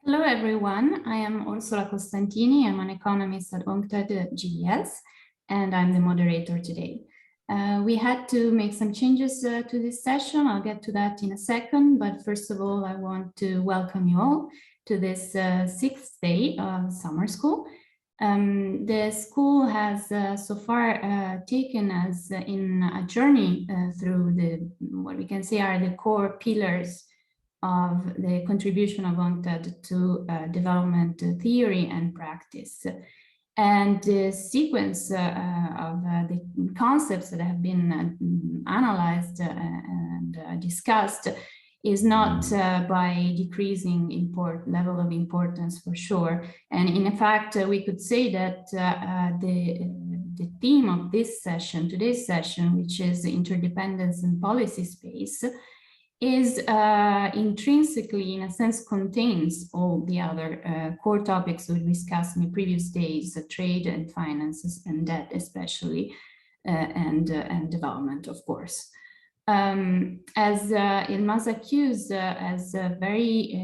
Hello, everyone. I am Orsola Costantini. I'm an economist at UNCTAD GDS, and I'm the moderator today. We had to make some changes to this session. I'll get to that in a second, but first of all, I want to welcome you all to this sixth day of summer school. The school has so far taken us in a journey through what we can say are the core pillars of the contribution of UNCTAD to development theory and practice. And the sequence of the concepts that have been analyzed and discussed is not by decreasing level of importance for sure. And in fact, we could say that the theme of this session, today's session, which is interdependence and policy space, is intrinsically, in a sense, contains all the other core topics we discussed in the previous days, trade and finances and debt especially, and development, of course. As Ilmaz Accused has very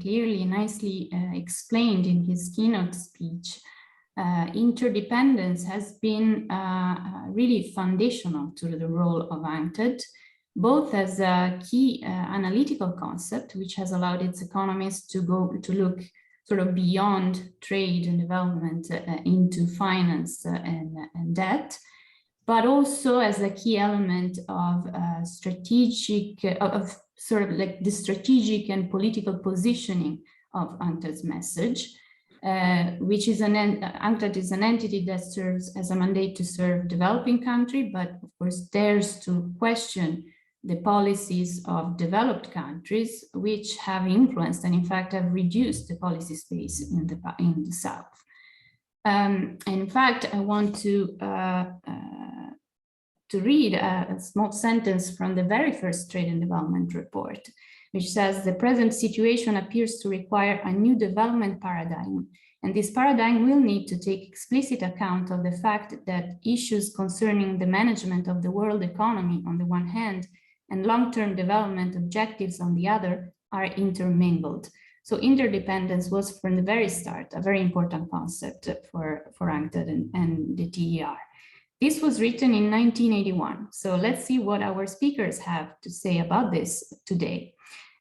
clearly, nicely explained in his keynote speech, interdependence has been really foundational to the role of UNCTAD, both as a key analytical concept, which has allowed its economists to look sort of beyond trade and development into finance and debt, but also as a key element of sort of like the strategic and political positioning of UNCTAD's message, which is UNCTAD is an entity that serves as a mandate to serve developing country, but of course dares to question the policies of developed countries, which have influenced and in fact have reduced the policy space in the South. And in fact, I want to read a small sentence from the very first Trade and Development report, which says the present situation appears to require a new development paradigm. And this paradigm will need to take explicit account of the fact that issues concerning the management of the world economy on the one hand and long-term development objectives on the other are intermingled. So interdependence was from the very start a very important concept for UNCTAD and the TER. This was written in 1981. So let's see what our speakers have to say about this today.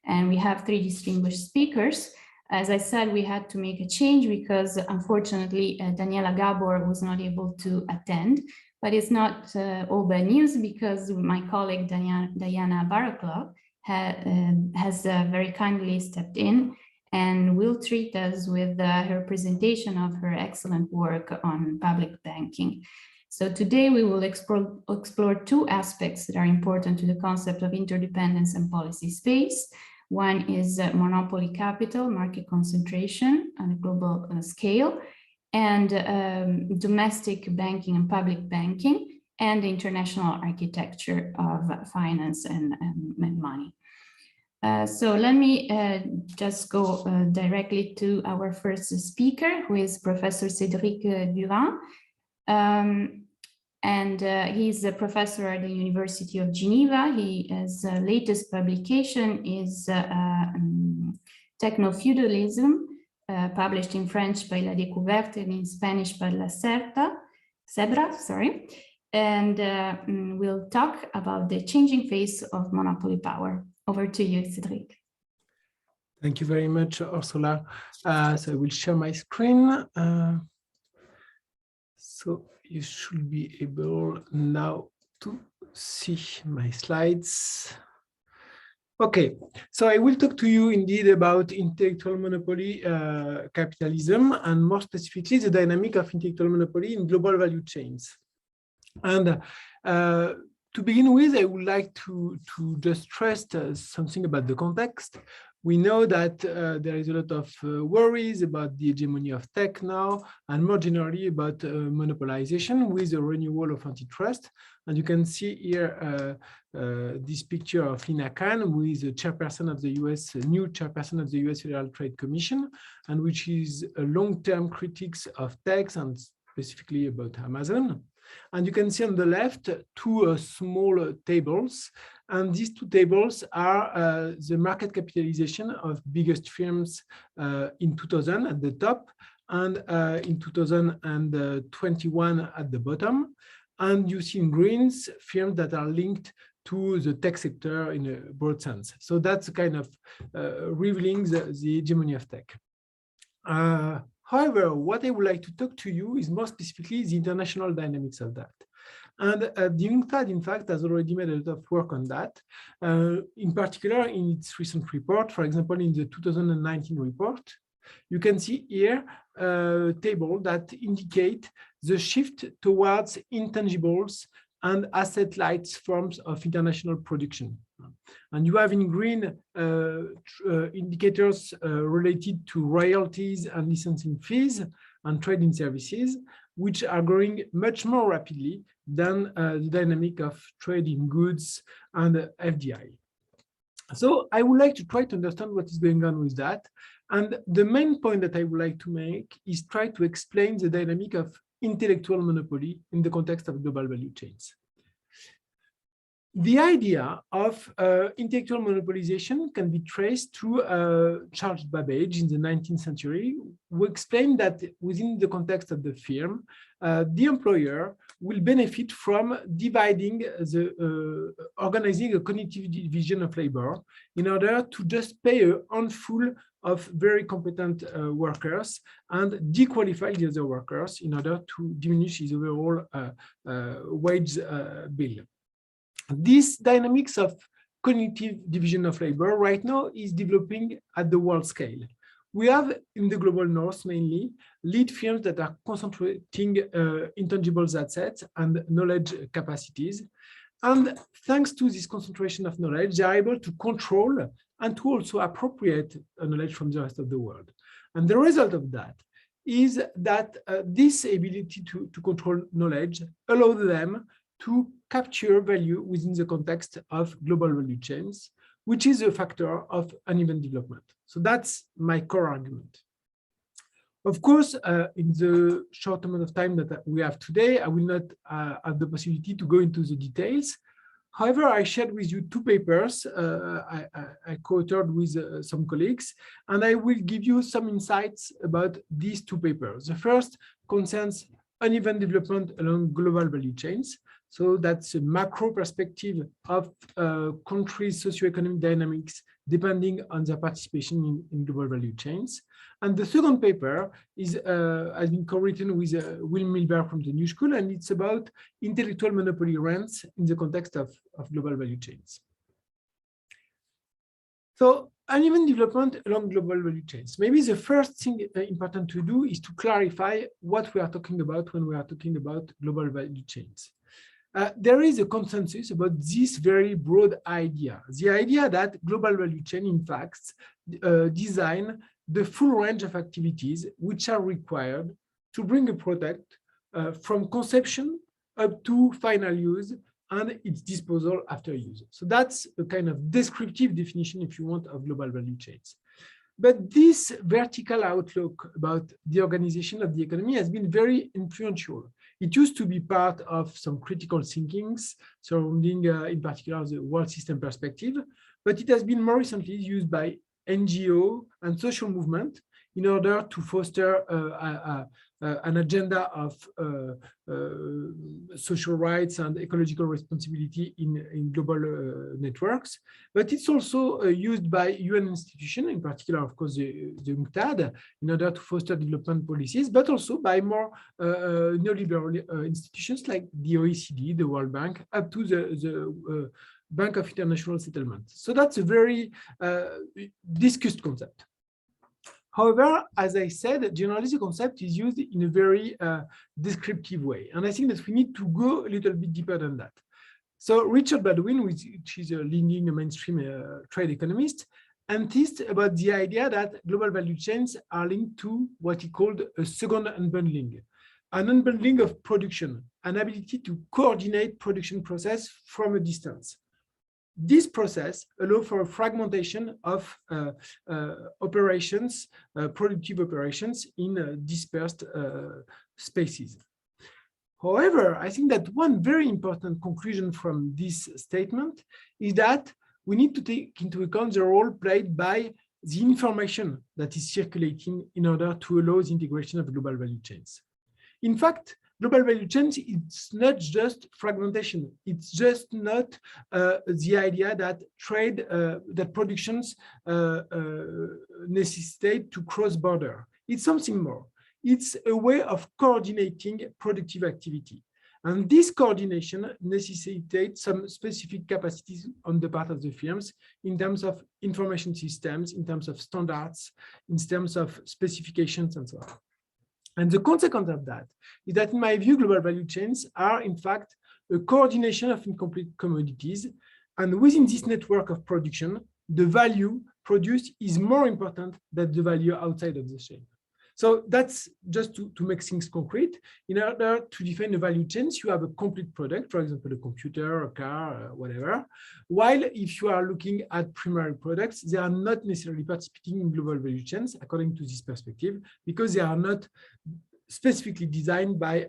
And we have three distinguished speakers. As I said, we had to make a change because unfortunately Daniela Gabor was not able to attend. But it's not all bad news because my colleague Diana Barrowclough has very kindly stepped in and will treat us with her presentation of her excellent work on public banking. So today we will explore two aspects that are important to the concept of interdependence and policy space. One is monopoly capital, market concentration on a global scale, and domestic banking and public banking, and the international architecture of finance and money. So let me just go directly to our first speaker, who is Professor Cedric Duran. He's a professor at the University of Geneva. His latest publication is Techno-Feudalism, published in French by La Découverte and in Spanish by La Zebra, sorry. And we'll talk about the changing face of monopoly power. Over to you, Cédric. Thank you very much, Orsola. So I will share my screen. So you should be able now to see my slides. Okay, so I will talk to you indeed about intellectual monopoly capitalism, and more specifically the dynamic of intellectual monopoly in global value chains. And to begin with, I would like to just stress something about the context. We know that there is a lot of worries about the hegemony of tech now, and more generally about monopolization with the renewal of antitrust. And you can see here this picture of Lina Khan, who is the chairperson of the new chairperson of the US Federal Trade Commission, and which is a long-term critic of tech and specifically about Amazon. And you can see on the left two small tables. And these two tables are the market capitalization of biggest firms in 2000 at the top, and in 2021 at the bottom. And you see in greens firms that are linked to the tech sector in a broad sense. So that's kind of revealing the hegemony of tech. However, what I would like to talk to you is more specifically the international dynamics of that. And the UNCTAD, in fact, has already made a lot of work on that, in particular in its recent report. For example, in the 2019 report, you can see here a table that indicate the shift towards intangibles and asset-light forms of international production. And you have in green indicators related to royalties and licensing fees and trading services, which are growing much more rapidly than the dynamic of trade in goods and FDI. So I would like to try to understand what is going on with that. And the main point that I would like to make is try to explain the dynamic of intellectual monopoly in the context of global value chains. The idea of intellectual monopolization can be traced to Charles Babbage in the 19th century, who explained that within the context of the firm, the employer will benefit from organizing a cognitive division of labor in order to just pay a handful of very competent workers and dequalify the other workers in order to diminish his overall wage bill. This dynamics of cognitive division of labor right now is developing at the world scale. We have in the global north mainly lead firms that are concentrating intangibles assets and knowledge capacities. And thanks to this concentration of knowledge, they are able to control and to also appropriate knowledge from the rest of the world. And the result of that is that this ability to control knowledge allows them to capture value within the context of global value chains, which is a factor of uneven development. So that's my core argument. Of course, in the short amount of time that we have today, I will not have the possibility to go into the details. However, I shared with you two papers I co-authored with some colleagues, and I will give you some insights about these two papers. The first concerns uneven development along global value chains. So that's a macro perspective of countries' socioeconomic dynamics depending on their participation in global value chains. And the second paper is has been co-written with Will Milberg from the New School, and it's about intellectual monopoly rents in the context of global value chains. So uneven development along global value chains. Maybe the first thing important to do is to clarify what we are talking about when we are talking about global value chains. There is a consensus about this very broad idea, the idea that global value chain, in fact, design the full range of activities which are required to bring a product from conception up to final use and its disposal after use. So that's a kind of descriptive definition, if you want, of global value chains. But this vertical outlook about the organization of the economy has been very influential. It used to be part of some critical thinkings surrounding, in particular, the world system perspective, but it has been more recently used by NGO and social movement in order to foster an agenda of social rights and ecological responsibility in global networks. But it's also used by UN institutions, in particular, of course, the UNCTAD, in order to foster development policies, but also by more neoliberal institutions like the OECD, the World Bank, up to the Bank of International Settlement. So that's a very discussed concept. However, as I said, generally the concept is used in a very descriptive way. And I think that we need to go a little bit deeper than that. So Richard Baldwin, which is a leading mainstream trade economist, insists about the idea that global value chains are linked to what he called a second unbundling, an unbundling of production, an ability to coordinate production process from a distance. This process allows for a fragmentation of operations, productive operations in dispersed spaces. However, I think that one very important conclusion from this statement is that we need to take into account the role played by the information that is circulating in order to allow the integration of global value chains. In fact, global value chains, it's not just fragmentation. It's just not the idea that trade, that productions necessitate to cross border. It's something more. It's a way of coordinating productive activity. And this coordination necessitates some specific capacities on the part of the firms in terms of information systems, in terms of standards, in terms of specifications, and so on. And the consequence of that is that, in my view, global value chains are, in fact, a coordination of incomplete commodities. And within this network of production, the value produced is more important than the value outside of the chain. So that's just to make things concrete. In order to define the value chains, you have a complete product, for example, a computer, a car, whatever. While if you are looking at primary products, they are not necessarily participating in global value chains, according to this perspective, because they are not specifically designed by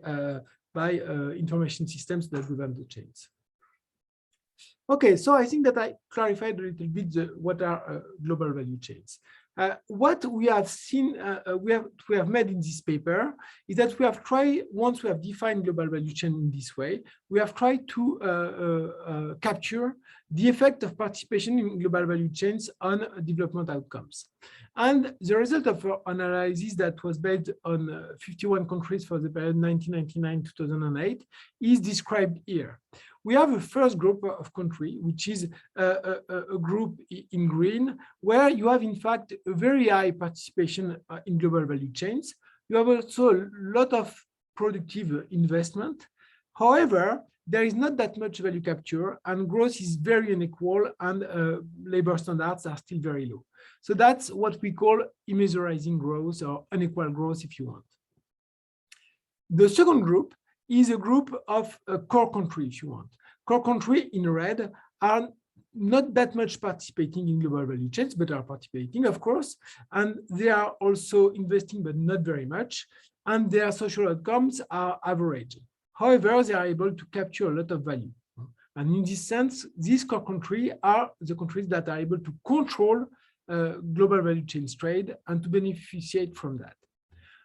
information systems that govern the chains. Okay, so I think that I clarified a little bit what are global value chains. What we have seen, we have made in this paper is that we have tried, once we have defined global value chain in this way, we have tried to capture the effect of participation in global value chains on development outcomes. And the result of our analysis that was based on 51 countries for the period 1999-2008 is described here. We have a first group of countries, which is a group in green, where you have, in fact, a very high participation in global value chains. You have also a lot of productive investment. However, there is not that much value capture, and growth is very unequal, and labor standards are still very low. So that's what we call immeasurizing growth, or unequal growth, if you want. The second group is a group of core country, if you want. Core country in red are not that much participating in global value chains, but are participating, of course, and they are also investing, but not very much, and their social outcomes are average. However, they are able to capture a lot of value. And in this sense, these core countries are the countries that are able to control global value chains trade and to beneficiate from that.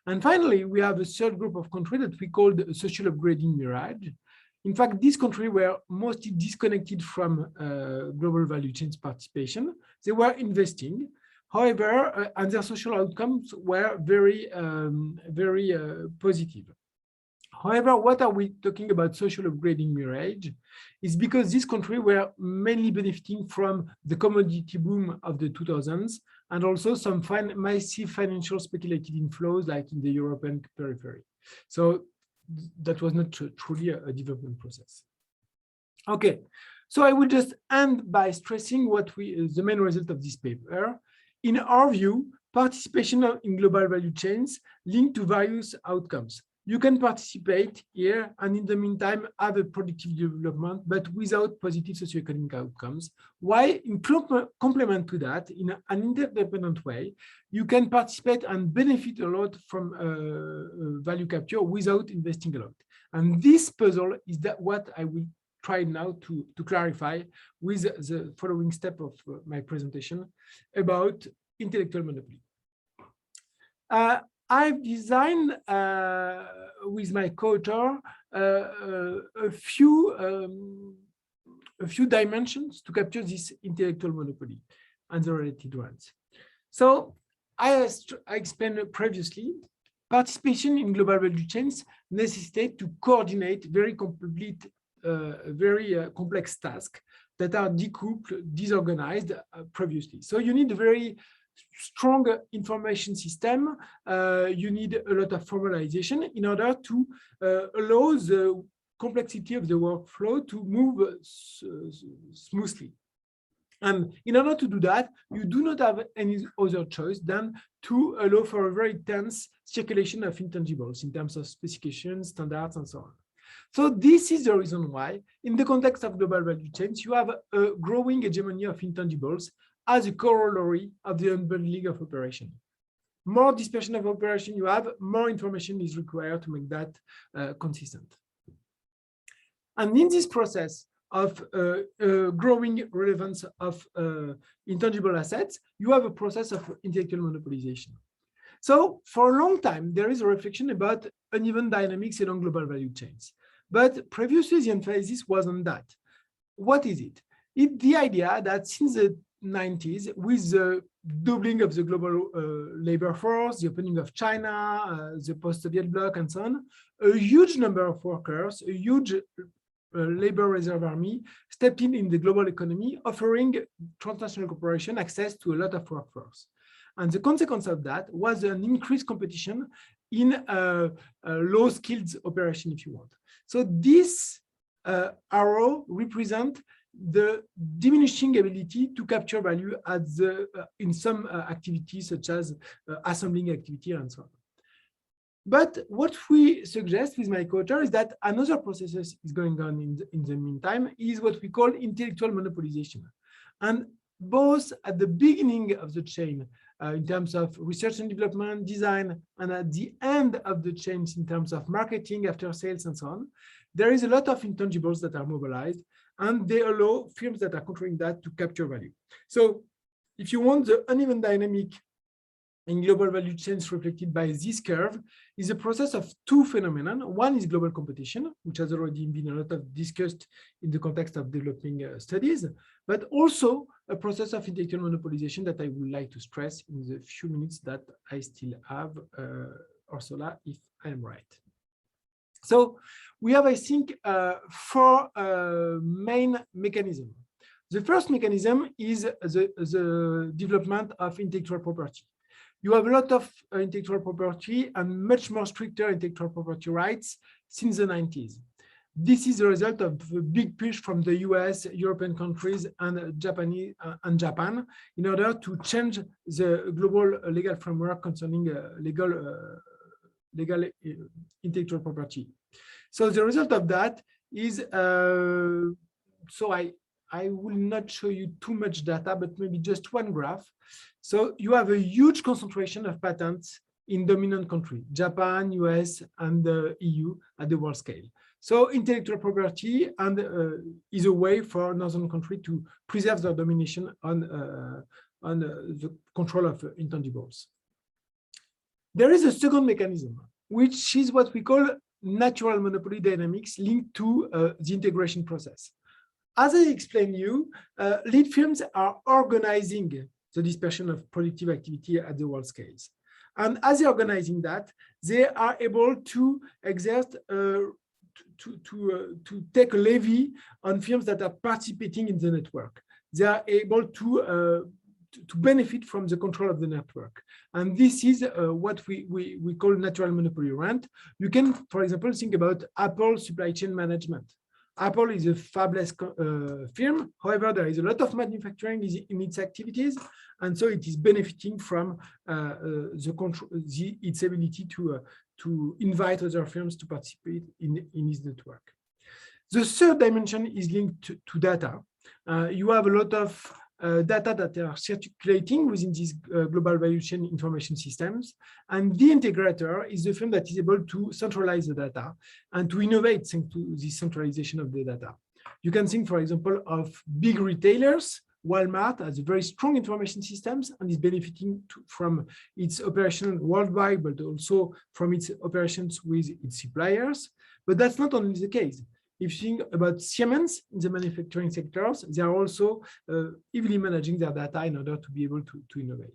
And finally, we have a third group of countries that we call the social upgrading mirage. In fact, these countries were mostly disconnected from global value chains participation. They were investing. However, and their social outcomes were very positive. However, what are we talking about social upgrading mirage? Is because these countries were mainly benefiting from the commodity boom of the 2000s and also some massive financial speculative inflows like in the European periphery. So that was not truly a development process. Okay, so I will just end by stressing what the main result of this paper. In our view, participation in global value chains linked to various outcomes. You can participate here and in the meantime have a productive development, but without positive socioeconomic outcomes. While in complement to that, in an interdependent way, you can participate and benefit a lot from value capture without investing a lot. And this puzzle is what I will try now to clarify with the following step of my presentation about intellectual monopoly. I've designed with my co-author a few dimensions to capture this intellectual monopoly and the related ones. So I explained previously, participation in global value chains necessitate to coordinate very complete, very complex tasks that are decoupled, disorganized previously. So you need a very strong information system. You need a lot of formalization in order to allow the complexity of the workflow to move smoothly. And in order to do that, you do not have any other choice than to allow for a very tense circulation of intangibles in terms of specifications, standards, and so on. So this is the reason why, in the context of global value chains, you have a growing hegemony of intangibles as a corollary of the unbundling of operation. More dispersion of operation you have, more information is required to make that consistent. And in this process of growing relevance of intangible assets, you have a process of intellectual monopolization. So for a long time, there is a reflection about uneven dynamics along global value chains. But previously, the emphasis was on that. What is it? It's the idea that since the 90s, with the doubling of the global labor force, the opening of China, the post-Soviet bloc, and so on, a huge number of workers, a huge labor reserve army stepped in the global economy, offering transnational corporations access to a lot of workforce. And the consequence of that was an increased competition in low-skilled operation, if you want. So this arrow represents the diminishing ability to capture value at in some activities, such as assembling activity and so on. But what we suggest with my co-author is that another process is going on in the meantime, is what we call intellectual monopolization. And both at the beginning of the chain, in terms of research and development, design, and at the end of the chain in terms of marketing, after sales, and so on, there is a lot of intangibles that are mobilized, and they allow firms that are controlling that to capture value. So if you want the uneven dynamic in global value chains reflected by this curve is a process of two phenomena. One is global competition, which has already been a lot of discussed in the context of developing studies, but also a process of intellectual monopolization that I would like to stress in the few minutes that I still have, Orsola, if I am right. So we have, I think, four main mechanisms. The first mechanism is the development of intellectual property. You have a lot of intellectual property and much more stricter intellectual property rights since the 90s. This is a result of a big push from the US, European countries, and Japan in order to change the global legal framework concerning legal intellectual property. So the result of that is, so I will not show you too much data, but maybe just one graph. So you have a huge concentration of patents in dominant countries, Japan, US, and the EU at the world scale. So intellectual property is a way for northern countries to preserve their domination on the control of intangibles. There is a second mechanism, which is what we call natural monopoly dynamics linked to the integration process. As I explained you, lead firms are organizing the dispersion of productive activity at the world scales. And as they're organizing that, they are able to exert, to take a levy on firms that are participating in the network. They are able to benefit from the control of the network. And this is what we call natural monopoly rent. You can, for example, think about Apple supply chain management. Apple is a fabless firm. However, there is a lot of manufacturing in its activities, and so it is benefiting from its ability to invite other firms to participate in its network. The third dimension is linked to data. You have a lot of data that are circulating within these global value chain information systems. And the integrator is the firm that is able to centralize the data and to innovate thanks to the centralization of the data. You can think, for example, of big retailers. Walmart has a very strong information systems and is benefiting from its operation worldwide, but also from its operations with its suppliers. But that's not only the case. If you think about Siemens in the manufacturing sectors, they are also heavily managing their data in order to be able to innovate.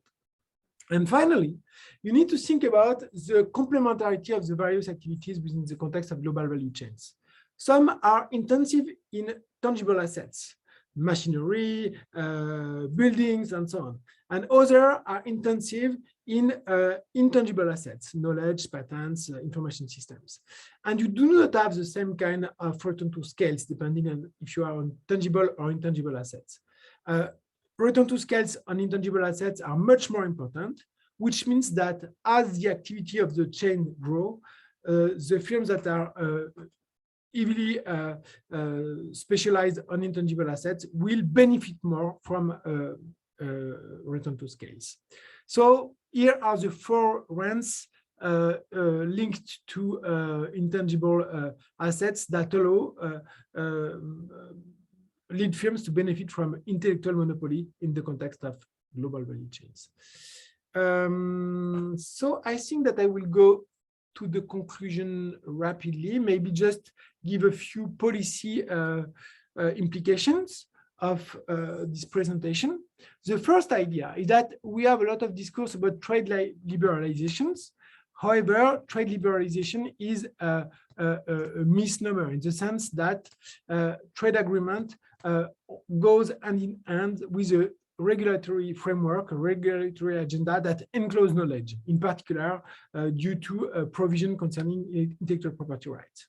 And finally, you need to think about the complementarity of the various activities within the context of global value chains. Some are intensive in tangible assets, machinery, buildings, and so on. And others are intensive in intangible assets, knowledge, patents, information systems. And you do not have the same kind of return to scales depending on if you are on tangible or intangible assets. Return to scales on intangible assets are much more important, which means that as the activity of the chain grow, the firms that are heavily specialized on intangible assets will benefit more from return to scales. So here are the four rents linked to intangible assets that allow lead firms to benefit from intellectual monopoly in the context of global value chains. So I think that I will go to the conclusion rapidly, maybe just give a few policy implications of this presentation. The first idea is that we have a lot of discourse about trade liberalizations. However, trade liberalization is a misnomer in the sense that trade agreement goes hand in hand with a regulatory framework, a regulatory agenda that encloses knowledge, in particular due to a provision concerning intellectual property rights.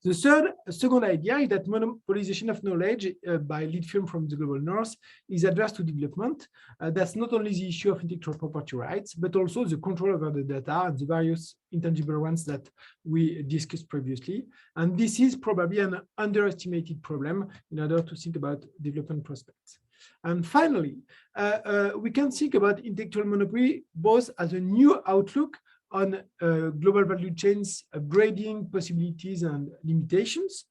The second idea is that monopolization of knowledge by lead firms from the global north is adverse to development. That's not only the issue of intellectual property rights, but also the control over the data and the various intangible ones that we discussed previously. And this is probably an underestimated problem in order to think about development prospects. And finally, we can think about intellectual monopoly both as a new outlook on global value chains, upgrading possibilities and limitations,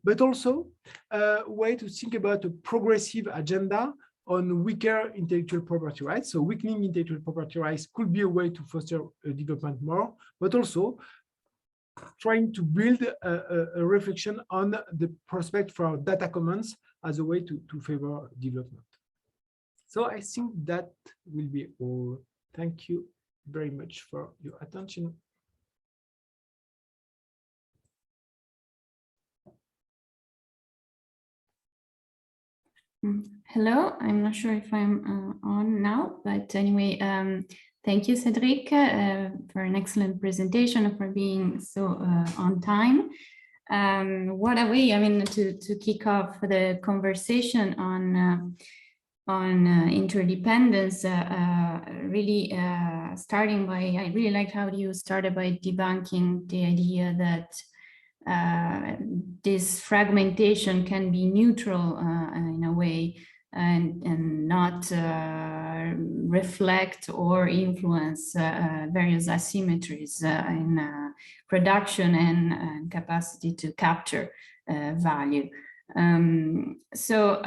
but also a way to think about a progressive agenda on weaker intellectual property rights. So weakening intellectual property rights could be a way to foster development more, but also trying to build a reflection on the prospect for data commons as a way to favor development. So I think that will be all. Thank you very much for your attention. Hello, I'm not sure if I'm on now, but anyway, thank you, Cédric, for an excellent presentation and for being so on time. What a way, I mean, to kick off the conversation on interdependence, really starting by, I really liked how you started by debunking the idea that this fragmentation can be neutral in a way and not reflect or influence various asymmetries in production and capacity to capture value. So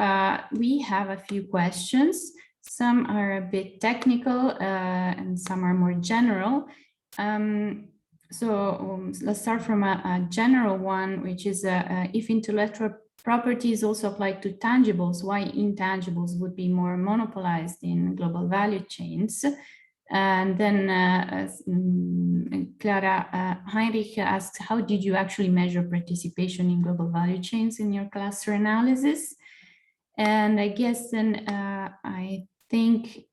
we have a few questions. Some are a bit technical and some are more general. Let's start from a general one, which is if intellectual property is also applied to tangibles, why intangibles would be more monopolized in global value chains? And then Clara Heinrich asks, how did you actually measure participation in global value chains in your cluster analysis? And I guess then I think,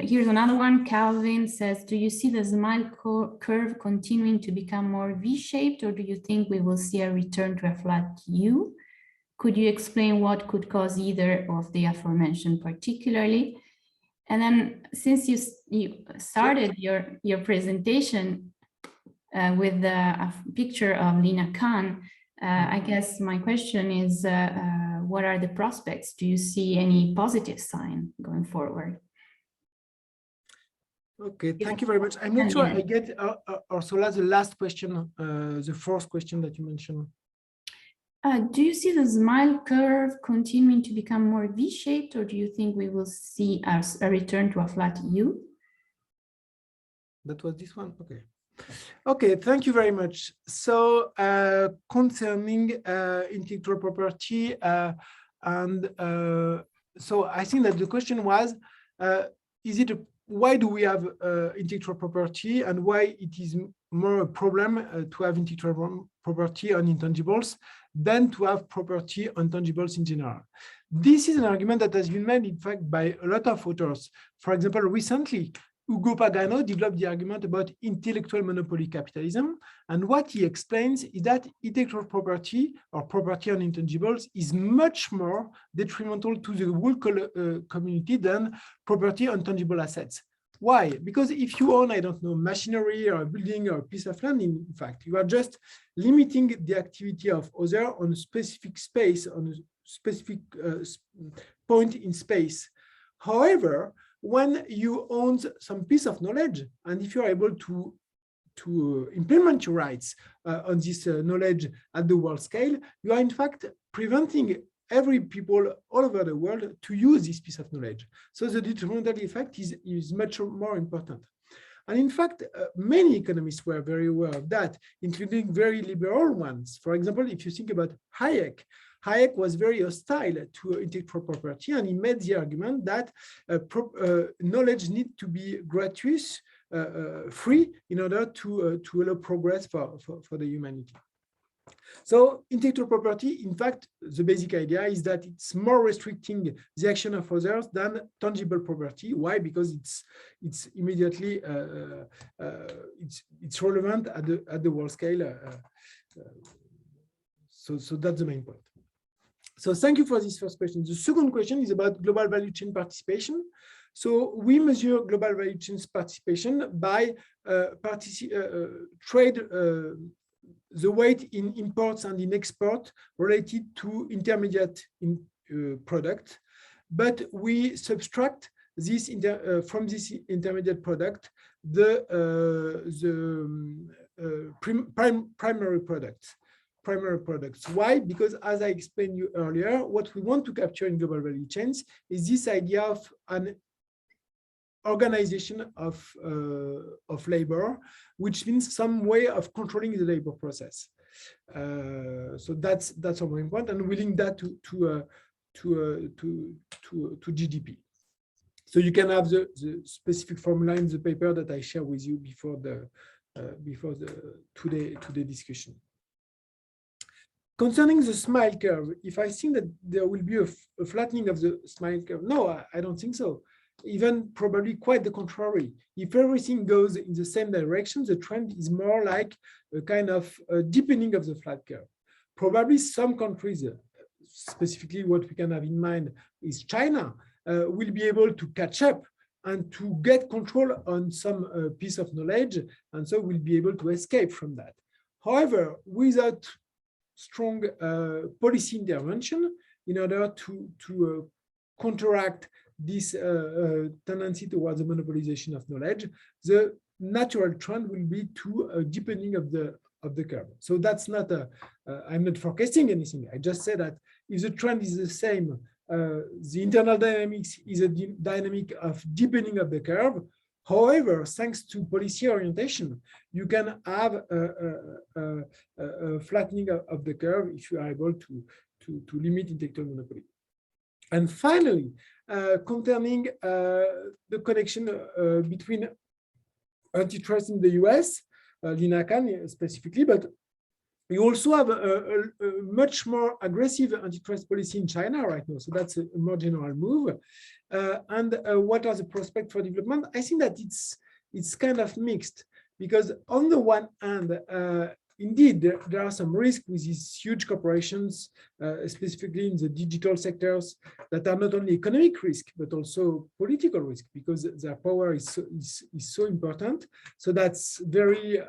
here's another one. Calvin says, do you see the smile curve continuing to become more V-shaped, or do you think we will see a return to a flat U? Could you explain what could cause either of the aforementioned particularly? And then since you started your presentation with a picture of Lina Khan, I guess my question is, what are the prospects? Do you see any positive sign going forward? Okay, thank you very much. I'm not sure I get Orsola, the last question, the fourth question that you mentioned. Do you see the smile curve continuing to become more V-shaped, or do you think we will see a return to a flat U? That was this one? Okay. Okay, thank you very much. So concerning intellectual property, so I think that the question was, why do we have intellectual property and why it is more a problem to have intellectual property on intangibles than to have property on tangibles in general? This is an argument that has been made, in fact, by a lot of authors. For example, recently, Ugo Pagano developed the argument about intellectual monopoly capitalism. And what he explains is that intellectual property or property on intangibles is much more detrimental to the whole community than property on tangible assets. Why? Because if you own, I don't know, machinery or a building or a piece of land, in fact, you are just limiting the activity of others on a specific space, on a specific point in space. However, when you own some piece of knowledge, and if you're able to implement your rights on this knowledge at the world scale, you are in fact preventing every people all over the world to use this piece of knowledge. So the detrimental effect is much more important. And in fact, many economists were very aware of that, including very liberal ones. For example, if you think about Hayek was very hostile to intellectual property, and he made the argument that knowledge needs to be gratuitous, free, in order to allow progress for the humanity. So intellectual property, in fact, the basic idea is that it's more restricting the action of others than tangible property. Why? Because it's immediately it's relevant at the world scale. So that's the main point. So thank you for this first question. The second question is about global value chain participation. So we measure global value chain participation by trade. The weight in imports and in export related to intermediate product, but we subtract this from this intermediate product the primary products. Why? Because as I explained you earlier, what we want to capture in global value chains is this idea of an organization of labor, which means some way of controlling the labor process. So that's our main point, and we link that to GDP. So you can have the specific formula in the paper that I share with you before today discussion. Concerning the smile curve, if I think that there will be a flattening of the smile curve, no, I don't think so. Even probably quite the contrary. If everything goes in the same direction, the trend is more like a kind of deepening of the flat curve. Probably some countries, specifically what we can have in mind is China, will be able to catch up and to get control on some piece of knowledge, and so will be able to escape from that. However, without strong policy intervention in order to counteract this tendency towards the monopolization of knowledge, the natural trend will be to a deepening of the curve. So that's not I'm not forecasting anything. I just said that if the trend is the same, the internal dynamics is a dynamic of deepening of the curve. However, thanks to policy orientation, you can have a flattening of the curve if you are able to limit intellectual monopoly. And finally, concerning the connection between antitrust in the US, Lina Khan specifically, but you also have a much more aggressive antitrust policy in China right now. So that's a more general move. And what are the prospects for development? I think that it's kind of mixed, because on the one hand, indeed, there are some risks with these huge corporations, specifically in the digital sectors, that are not only economic risk, but also political risk, because their power is so important. So that's very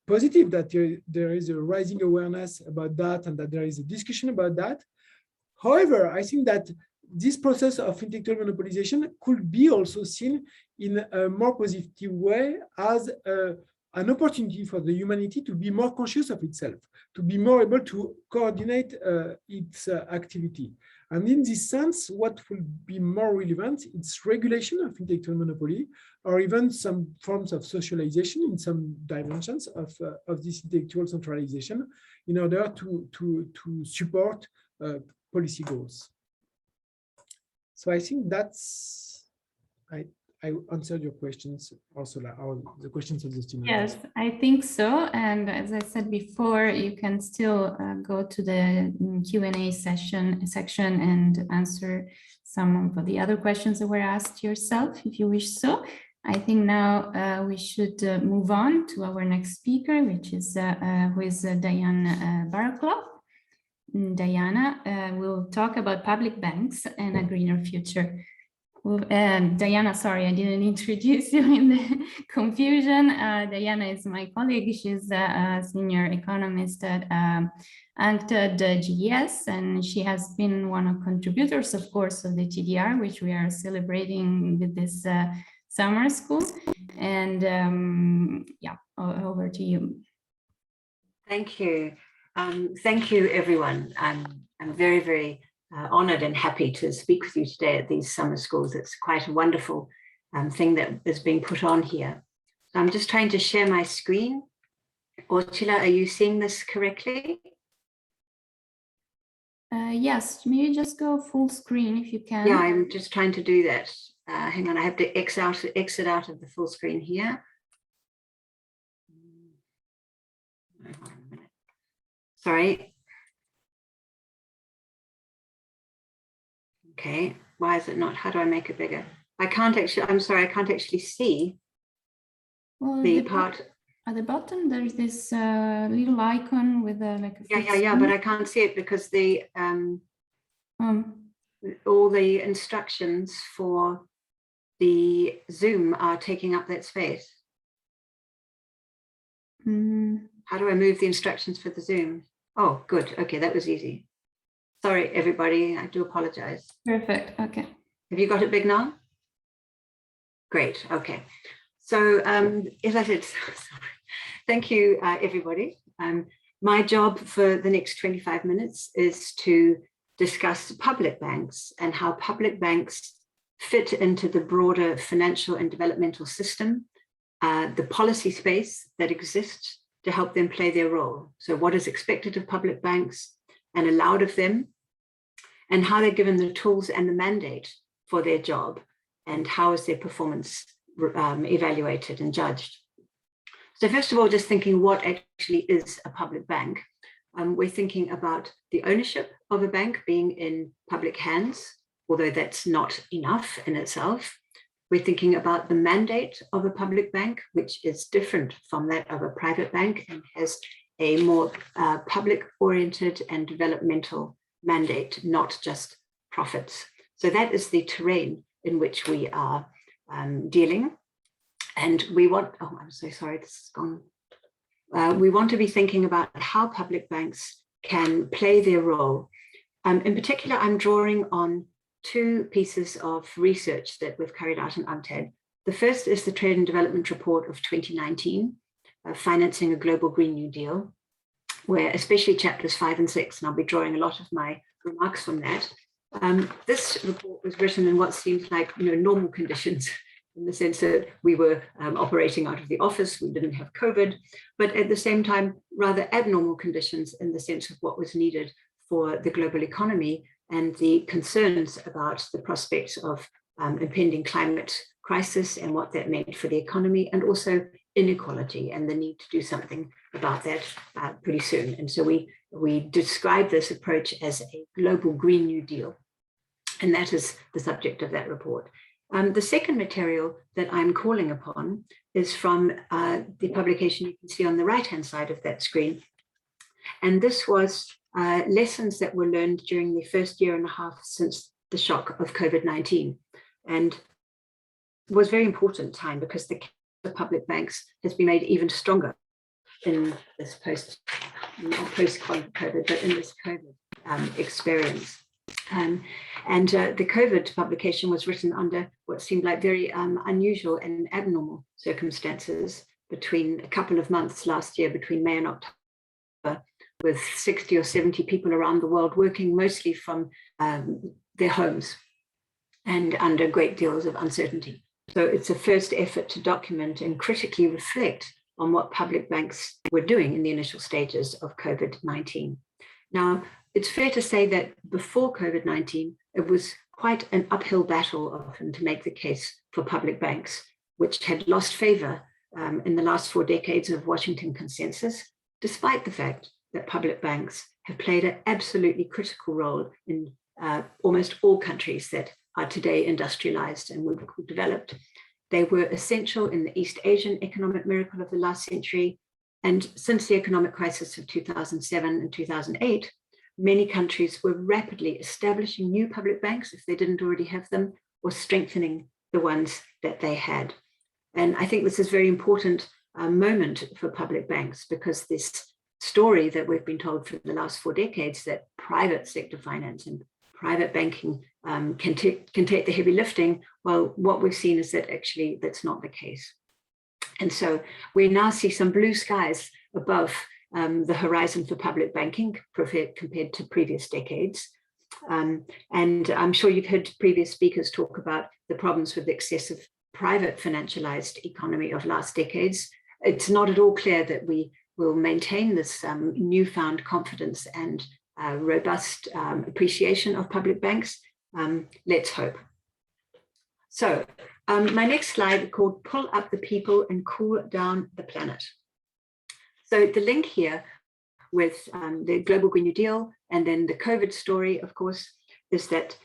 positive that there is a rising awareness about that and that there is a discussion about that. However, I think that this process of intellectual monopolization could be also seen in a more positive way as an opportunity for the humanity to be more conscious of itself, to be more able to coordinate its activity. And in this sense, what will be more relevant, it's regulation of intellectual monopoly, or even some forms of socialization in some dimensions of this intellectual centralization in order to support policy goals. So I think that's, I answered your questions, Orsola, or the questions of the students. Yes, I think so. And as I said before, you can still go to the Q&A section and answer some of the other questions that were asked yourself, if you wish so. I think now we should move on to our next speaker, which is who is Diane Barrowclough. Diana will talk about public banks and a greener future. Diana, sorry, I didn't introduce you in the confusion. Diana is my colleague. She's a senior economist at UNCTAD GES, and she has been one of contributors, of course, of the TDR, which we are celebrating with this summer school. And yeah, over to you. Thank you. Thank you, everyone. I'm very, very honored and happy to speak with you today at these summer schools. It's quite a wonderful thing that is being put on here. So I'm just trying to share my screen. Orsola, are you seeing this correctly? Yes, maybe just go full screen if you can. Yeah, I'm just trying to do that. Hang on, I have to exit out of the full screen here. Sorry. Okay, why is it not? How do I make it bigger? I can't actually, I'm sorry, I can't actually see the part. At the bottom, there's this little icon with like a Yeah, but I can't see it because the all the instructions for the Zoom are taking up that space. How do I move the instructions for the Zoom? Oh, good. Okay, that was easy. Sorry, everybody. I do apologize. Perfect. Okay. Have you got it big now? Great. Okay. So as I said, sorry. Thank you, everybody. My job for the next 25 minutes is to discuss public banks and how public banks fit into the broader financial and developmental system, the policy space that exists to help them play their role. So what is expected of public banks and allowed of them, and how they're given the tools and the mandate for their job, and how is their performance evaluated and judged. So first of all, just thinking what actually is a public bank. We're thinking about the ownership of a bank being in public hands, although that's not enough in itself. We're thinking about the mandate of a public bank, which is different from that of a private bank and has a more public-oriented and developmental mandate, not just profits. So that is the terrain in which we are dealing. And we want, oh, I'm so sorry, this is gone. We want to be thinking about how public banks can play their role. In particular, I'm drawing on two pieces of research that we've carried out in UNCTAD. The first is the Trade and Development Report of 2019, Financing a Global Green New Deal, where especially chapters 5 and 6, and I'll be drawing a lot of my remarks from that. This report was written in what seems like normal conditions, in the sense that we were operating out of the office, we didn't have COVID, but at the same time, rather abnormal conditions in the sense of what was needed for the global economy and the concerns about the prospects of impending climate crisis and what that meant for the economy, and also inequality and the need to do something about that pretty soon. And so we describe this approach as a global Green New Deal, and that is the subject of that report. The second material that I'm calling upon is from the publication you can see on the right-hand side of that screen. And this was lessons that were learned during the first year and a half since the shock of COVID-19. And it was a very important time because the case of public banks has been made even stronger in this post-COVID, but in this COVID experience. The COVID publication was written under what seemed like very unusual and abnormal circumstances between a couple of months last year, between May and October, with 60 or 70 people around the world working mostly from their homes and under great deals of uncertainty. So it's a first effort to document and critically reflect on what public banks were doing in the initial stages of COVID-19. Now, it's fair to say that before COVID-19, it was quite an uphill battle often to make the case for public banks, which had lost favor in the last 4 decades of Washington consensus, despite the fact that public banks have played an absolutely critical role in almost all countries that are today industrialized and developed. They were essential in the East Asian economic miracle of the last century. And since the economic crisis of 2007 and 2008, many countries were rapidly establishing new public banks if they didn't already have them, or strengthening the ones that they had. And I think this is a very important moment for public banks, because this story that we've been told for the last 4 decades, that private sector finance and private banking can take the heavy lifting, well, what we've seen is that actually that's not the case. And so we now see some blue skies above the horizon for public banking compared to previous decades. And I'm sure you've heard previous speakers talk about the problems with the excessive private financialized economy of last decades. It's not at all clear that we will maintain this newfound confidence and robust appreciation of public banks. Let's hope. So my next slide called Pull Up the People and Cool Down the Planet. So the link here with the Global Green New Deal and then the COVID story, of course, is that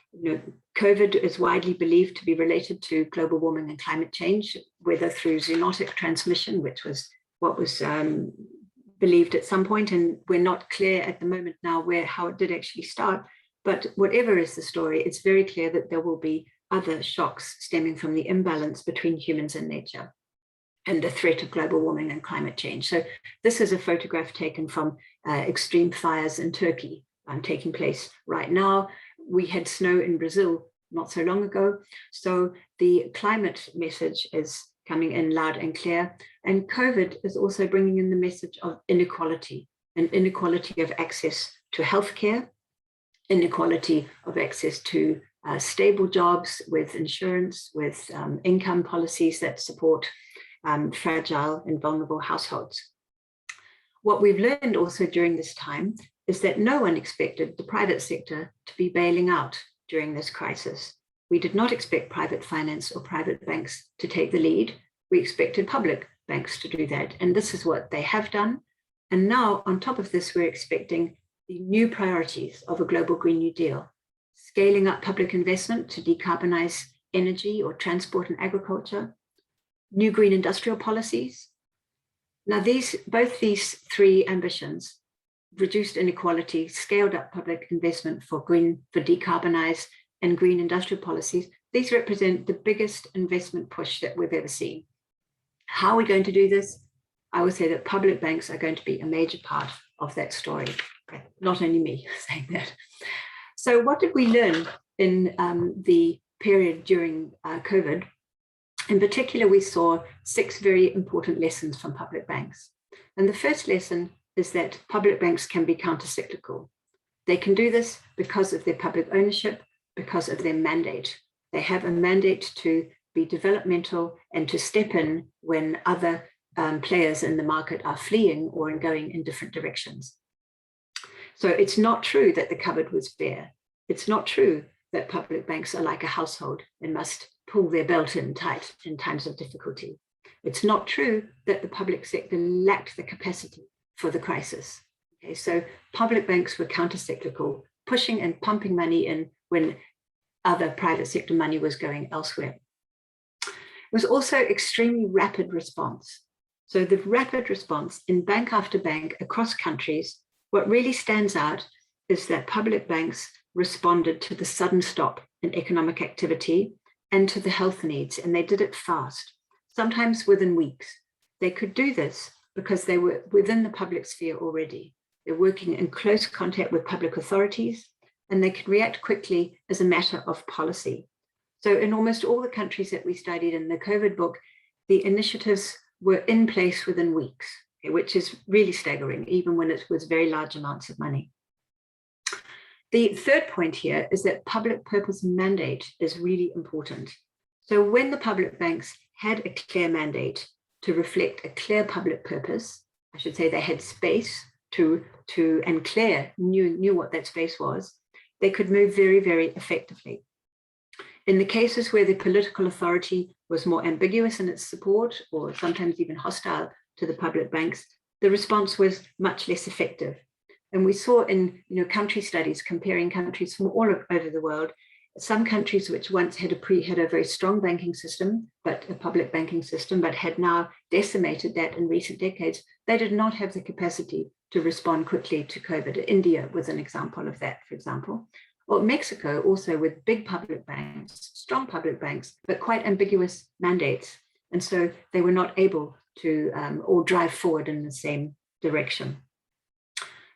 COVID is widely believed to be related to global warming and climate change, whether through zoonotic transmission, which was what was believed at some point, and we're not clear at the moment now how it did actually start. But whatever is the story, it's very clear that there will be other shocks stemming from the imbalance between humans and nature and the threat of global warming and climate change. So this is a photograph taken from extreme fires in Turkey taking place right now. We had snow in Brazil not so long ago. So the climate message is coming in loud and clear. And COVID is also bringing in the message of inequality, and inequality of access to healthcare, inequality of access to stable jobs with insurance, with income policies that support fragile and vulnerable households. What we've learned also during this time is that no one expected the private sector to be bailing out during this crisis. We did not expect private finance or private banks to take the lead. We expected public banks to do that. And this is what they have done. And now on top of this, we're expecting the new priorities of a global Green New Deal, scaling up public investment to decarbonize energy or transport and agriculture, new green industrial policies. Now both these 3 ambitions, reduced inequality, scaled up public investment for decarbonized and green industrial policies, these represent the biggest investment push that we've ever seen. How are we going to do this? I would say that public banks are going to be a major part of that story. Not only me saying that. So what did we learn in the period during COVID? In particular, we saw 6 very important lessons from public banks. And the first lesson is that public banks can be counter-cyclical. They can do this because of their public ownership, because of their mandate. They have a mandate to be developmental and to step in when other players in the market are fleeing or going in different directions. So it's not true that the cupboard was bare. It's not true that public banks are like a household and must pull their belt in tight in times of difficulty. It's not true that the public sector lacked the capacity for the crisis. Okay, so public banks were counter-cyclical, pushing and pumping money in when other private sector money was going elsewhere. It was also extremely rapid response. So the rapid response in bank after bank across countries, what really stands out is that public banks responded to the sudden stop in economic activity and to the health needs, and they did it fast, sometimes within weeks. They could do this because they were within the public sphere already. They're working in close contact with public authorities, and they can react quickly as a matter of policy. So in almost all the countries that we studied in the COVID book, the initiatives were in place within weeks, which is really staggering, even when it was very large amounts of money. The third point here is that public purpose mandate is really important. So when the public banks had a clear mandate to reflect a clear public purpose, I should say they had space and Claire knew what that space was, they could move very, very effectively. In the cases where the political authority was more ambiguous in its support or sometimes even hostile to the public banks, the response was much less effective. And we saw in country studies comparing countries from all over the world, some countries which once had a very strong banking system, but a public banking system, but had now decimated that in recent decades, they did not have the capacity to respond quickly to COVID. India was an example of that, for example. Well, Mexico also with big public banks, strong public banks, but quite ambiguous mandates. And so they were not able to all drive forward in the same direction.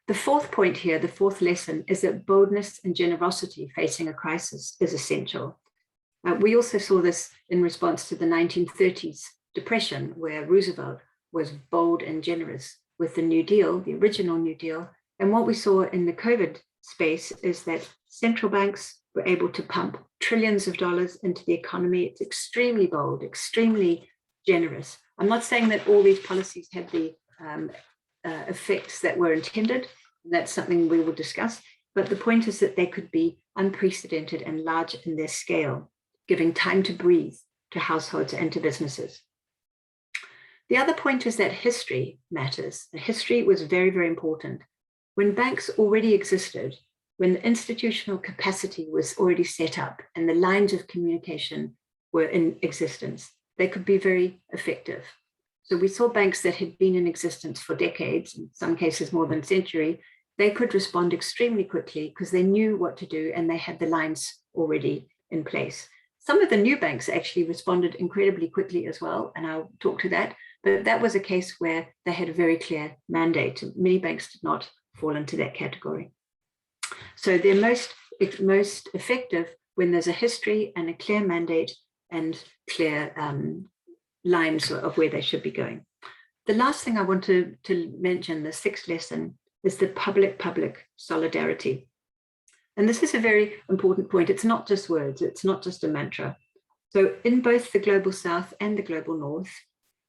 The fourth point here, the fourth lesson, is that boldness and generosity facing a crisis is essential. We also saw this in response to the 1930s depression, where Roosevelt was bold and generous with the New Deal, the original New Deal. And what we saw in the COVID space is that central banks were able to pump trillions of dollars into the economy. It's extremely bold, extremely generous. I'm not saying that all these policies had the effects that were intended. That's something we will discuss. But the point is that they could be unprecedented and large in their scale, giving time to breathe to households and to businesses. The other point is that history matters. The history was very, very important. When banks already existed, when the institutional capacity was already set up and the lines of communication were in existence, they could be very effective. So we saw banks that had been in existence for decades, in some cases more than a century. They could respond extremely quickly because they knew what to do and they had the lines already in place. Some of the new banks actually responded incredibly quickly as well, and I'll talk to that. But that was a case where they had a very clear mandate. Many banks did not fall into that category. So they're most effective when there's a history and a clear mandate and clear lines of where they should be going. The last thing I want to mention, the sixth lesson, is the public-public solidarity. And this is a very important point. It's not just words, it's not just a mantra. So in both the Global South and the Global North,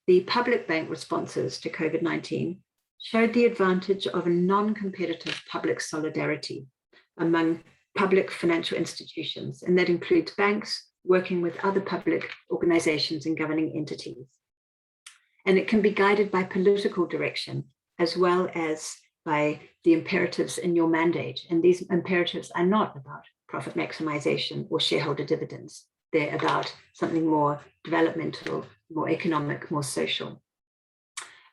the public bank responses to COVID-19 showed the advantage of a non-competitive public solidarity among public financial institutions, and that includes banks working with other public organizations and governing entities. And it can be guided by political direction as well as by the imperatives in your mandate. And these imperatives are not about profit maximization or shareholder dividends. They're about something more developmental, more economic, more social.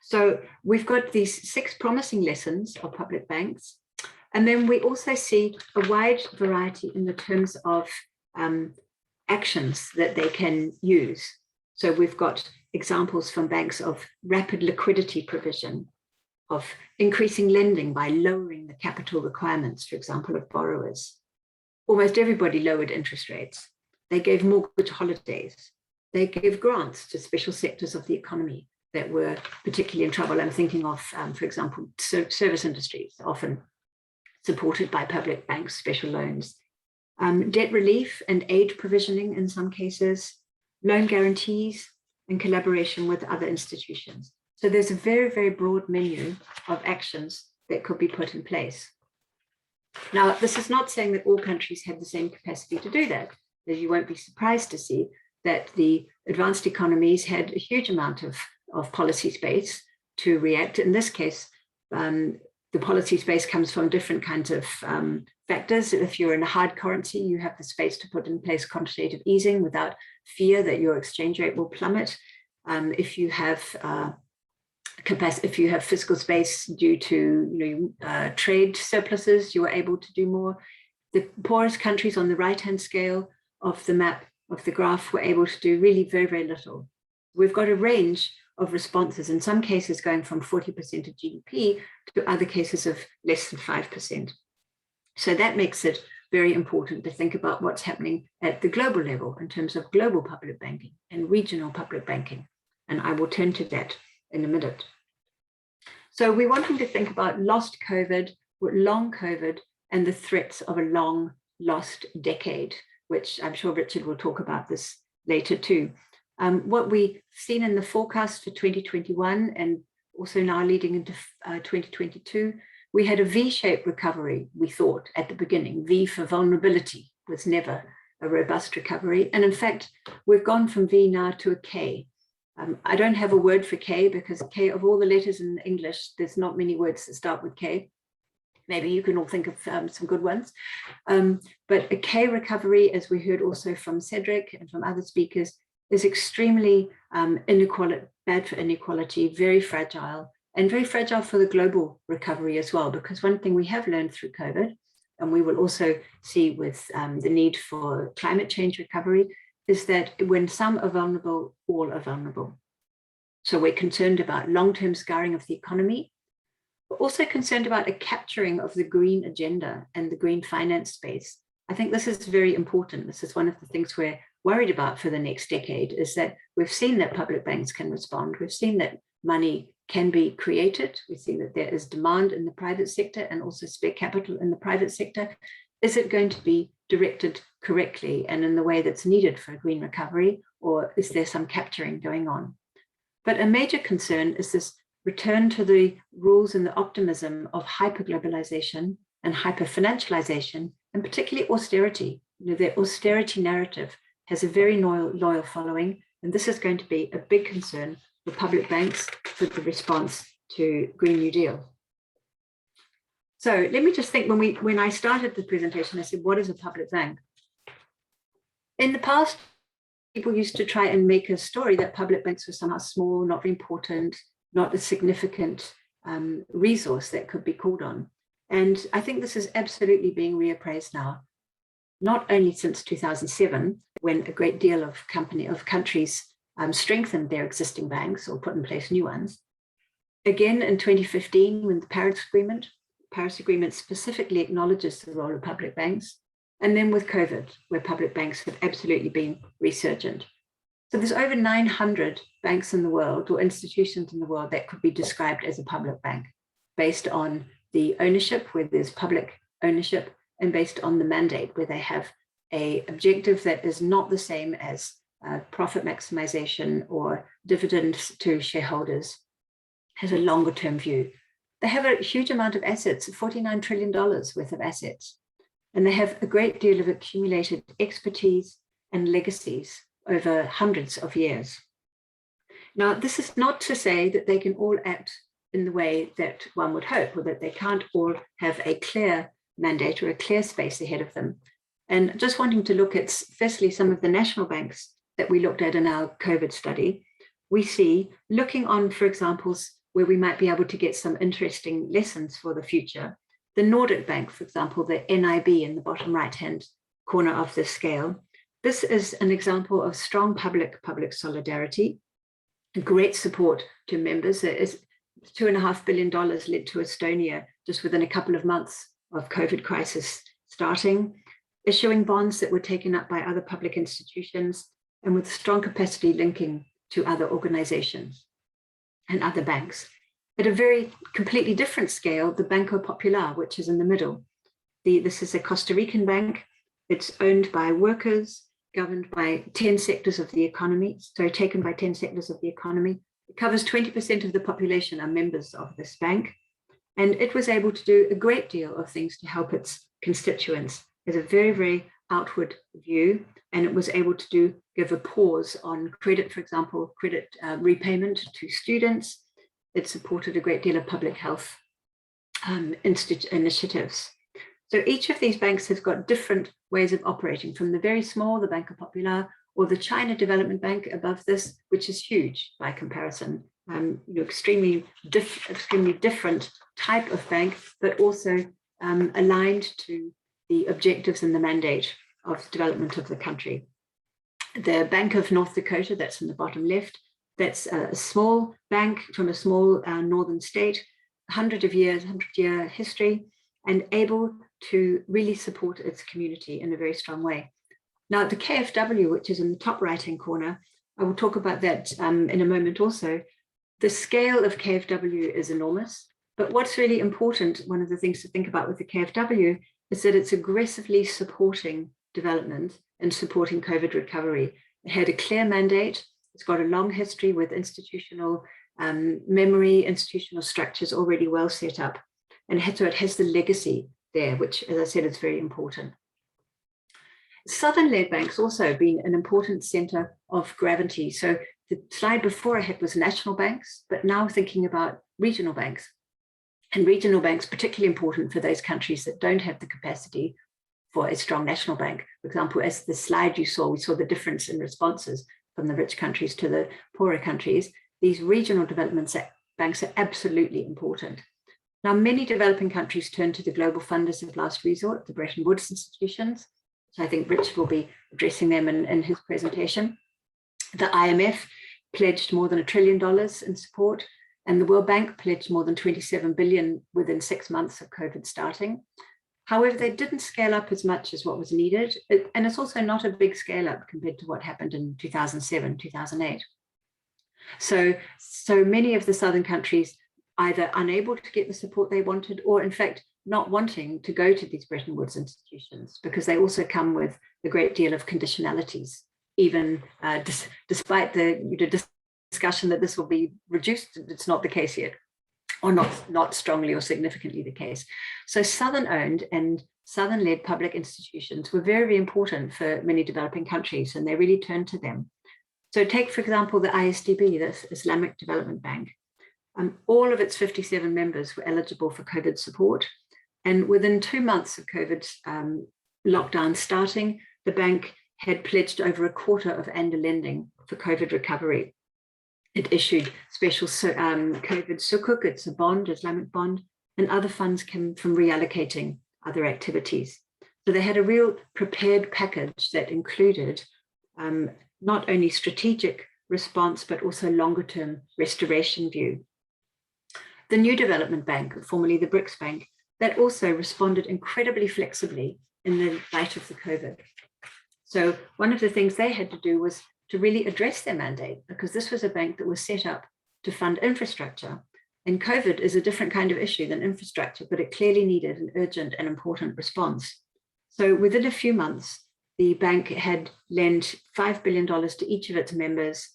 So we've got these 6 promising lessons of public banks. And then we also see a wide variety in the terms of actions that they can use. So we've got examples from banks of rapid liquidity provision, of increasing lending by lowering the capital requirements, for example, of borrowers. Almost everybody lowered interest rates. They gave mortgage holidays. They gave grants to special sectors of the economy that were particularly in trouble. I'm thinking of, for example, service industries, often supported by public banks, special loans. Debt relief and aid provisioning in some cases, loan guarantees, and collaboration with other institutions. So there's a very, very broad menu of actions that could be put in place. Now, this is not saying that all countries have the same capacity to do that. You won't be surprised to see that the advanced economies had a huge amount of policy space to react. In this case, the policy space comes from different kinds of factors. If you're in a hard currency, you have the space to put in place quantitative easing without fear that your exchange rate will plummet. If you have fiscal space due to trade surpluses, you are able to do more. The poorest countries on the right-hand scale of the map of the graph were able to do really very, very little. We've got a range of responses, in some cases going from 40% of GDP to other cases of less than 5%. So that makes it very important to think about what's happening at the global level in terms of global public banking and regional public banking. And I will turn to that in a minute. So we're wanting to think about lost COVID, long COVID, and the threats of a long lost decade, which I'm sure Richard will talk about this later too. What we've seen in the forecast for 2021 and also now leading into 2022, we had a V-shaped recovery, we thought at the beginning. V for vulnerability was never a robust recovery. And in fact, we've gone from V now to a K. I don't have a word for K because K, of all the letters in English, there's not many words that start with K. Maybe you can all think of some good ones. But a K recovery, as we heard also from Cedric and from other speakers, is extremely bad for inequality, very fragile, and very fragile for the global recovery as well. Because one thing we have learned through COVID and we will also see with the need for climate change recovery, is that when some are vulnerable, all are vulnerable. So we're concerned about long-term scarring of the economy. We're also concerned about a capturing of the green agenda and the green finance space. I think this is very important. This is one of the things we're worried about for the next decade, is that we've seen that public banks can respond. We've seen that money can be created. We've seen that there is demand in the private sector and also spare capital in the private sector. Is it going to be directed correctly and in the way that's needed for green recovery, or is there some capturing going on? But a major concern is this return to the rules and the optimism of hyperglobalization and hyperfinancialization, and particularly austerity. The austerity narrative has a very loyal following, and this is going to be a big concern for public banks for the response to Green New Deal. So let me just think, when I started the presentation, I said, what is a public bank? In the past, people used to try and make a story that public banks were somehow small, not very important, not a significant resource that could be called on. And I think this is absolutely being reappraised now, not only since 2007, when a great deal of countries strengthened their existing banks or put in place new ones. Again, in 2015, when the Paris Agreement specifically acknowledges the role of public banks, and then with COVID, where public banks have absolutely been resurgent. So there's over 900 banks in the world or institutions in the world that could be described as a public bank, based on the ownership, where there's public ownership, and based on the mandate, where they have an objective that is not the same as profit maximization or dividends to shareholders, has a longer term view. They have a huge amount of assets, $49 trillion worth of assets, and they have a great deal of accumulated expertise and legacies over hundreds of years. Now, this is not to say that they can all act in the way that one would hope, or that they can't all have a clear mandate or a clear space ahead of them. And just wanting to look at, firstly, some of the national banks that we looked at in our COVID study, we see, looking on for examples where we might be able to get some interesting lessons for the future. The Nordic Bank, for example, the NIB in the bottom right-hand corner of the scale. This is an example of strong public solidarity, great support to members. There is $2.5 billion led to Estonia just within a couple of months of COVID crisis starting, issuing bonds that were taken up by other public institutions, and with strong capacity linking to other organizations and other banks. At a very completely different scale, the Banco Popular, which is in the middle. This is a Costa Rican bank. It's owned by workers, governed by 10 sectors of the economy, so taken by 10 sectors of the economy. It covers 20% of the population are members of this bank. And it was able to do a great deal of things to help its constituents. It's a very, very outward view, and it was able to give a pause on credit, for example, credit repayment to students. It supported a great deal of public health initiatives. So each of these banks has got different ways of operating, from the very small, the Banco Popular, or the China Development Bank above this, which is huge by comparison. Extremely different type of bank, but also aligned to the objectives and the mandate of development of the country. The Bank of North Dakota, that's in the bottom left, that's a small bank from a small northern state, 100-year history, and able to really support its community in a very strong way. Now, the KfW, which is in the top right-hand corner, I will talk about that in a moment also. The scale of KfW is enormous, but what's really important, one of the things to think about with the KfW, is that it's aggressively supporting development and supporting COVID recovery. It had a clear mandate. It's got a long history with institutional memory, institutional structures already well set up. And so it has the legacy there, which, as I said, is very important. Southern-led banks also been an important center of gravity. So the slide before I had was national banks, but now thinking about regional banks. And regional banks, particularly important for those countries that don't have the capacity for a strong national bank. For example, as the slide you saw, we saw the difference in responses from the rich countries to the poorer countries. These regional development banks are absolutely important. Now, many developing countries turned to the global funders of last resort, the Bretton Woods institutions. So I think Richard will be addressing them in his presentation. The IMF pledged more than $1 trillion in support, and the World Bank pledged more than 27 billion within 6 months of COVID starting. However, they didn't scale up as much as what was needed. And it's also not a big scale up compared to what happened in 2007, 2008. So many of the southern countries either unable to get the support they wanted, or in fact, not wanting to go to these Bretton Woods institutions, because they also come with a great deal of conditionalities, even despite the discussion that this will be reduced. It's not the case yet, or not strongly or significantly the case. So Southern-owned and Southern-led public institutions were very, very important for many developing countries, and they really turned to them. So take, for example, the ISDB, the Islamic Development Bank. All of its 57 members were eligible for COVID support. And within 2 months of COVID lockdown starting, the bank had pledged over a quarter of ANDA lending for COVID recovery. It issued special COVID sukuk, it's a bond, Islamic bond, and other funds came from reallocating other activities. So they had a real prepared package that included not only strategic response, but also longer term restoration view. The New Development Bank, formerly the BRICS Bank, that also responded incredibly flexibly in the light of the COVID. So one of the things they had to do was to really address their mandate, because this was a bank that was set up to fund infrastructure. And COVID is a different kind of issue than infrastructure, but it clearly needed an urgent and important response. So within a few months, the bank had lent $5 billion to each of its members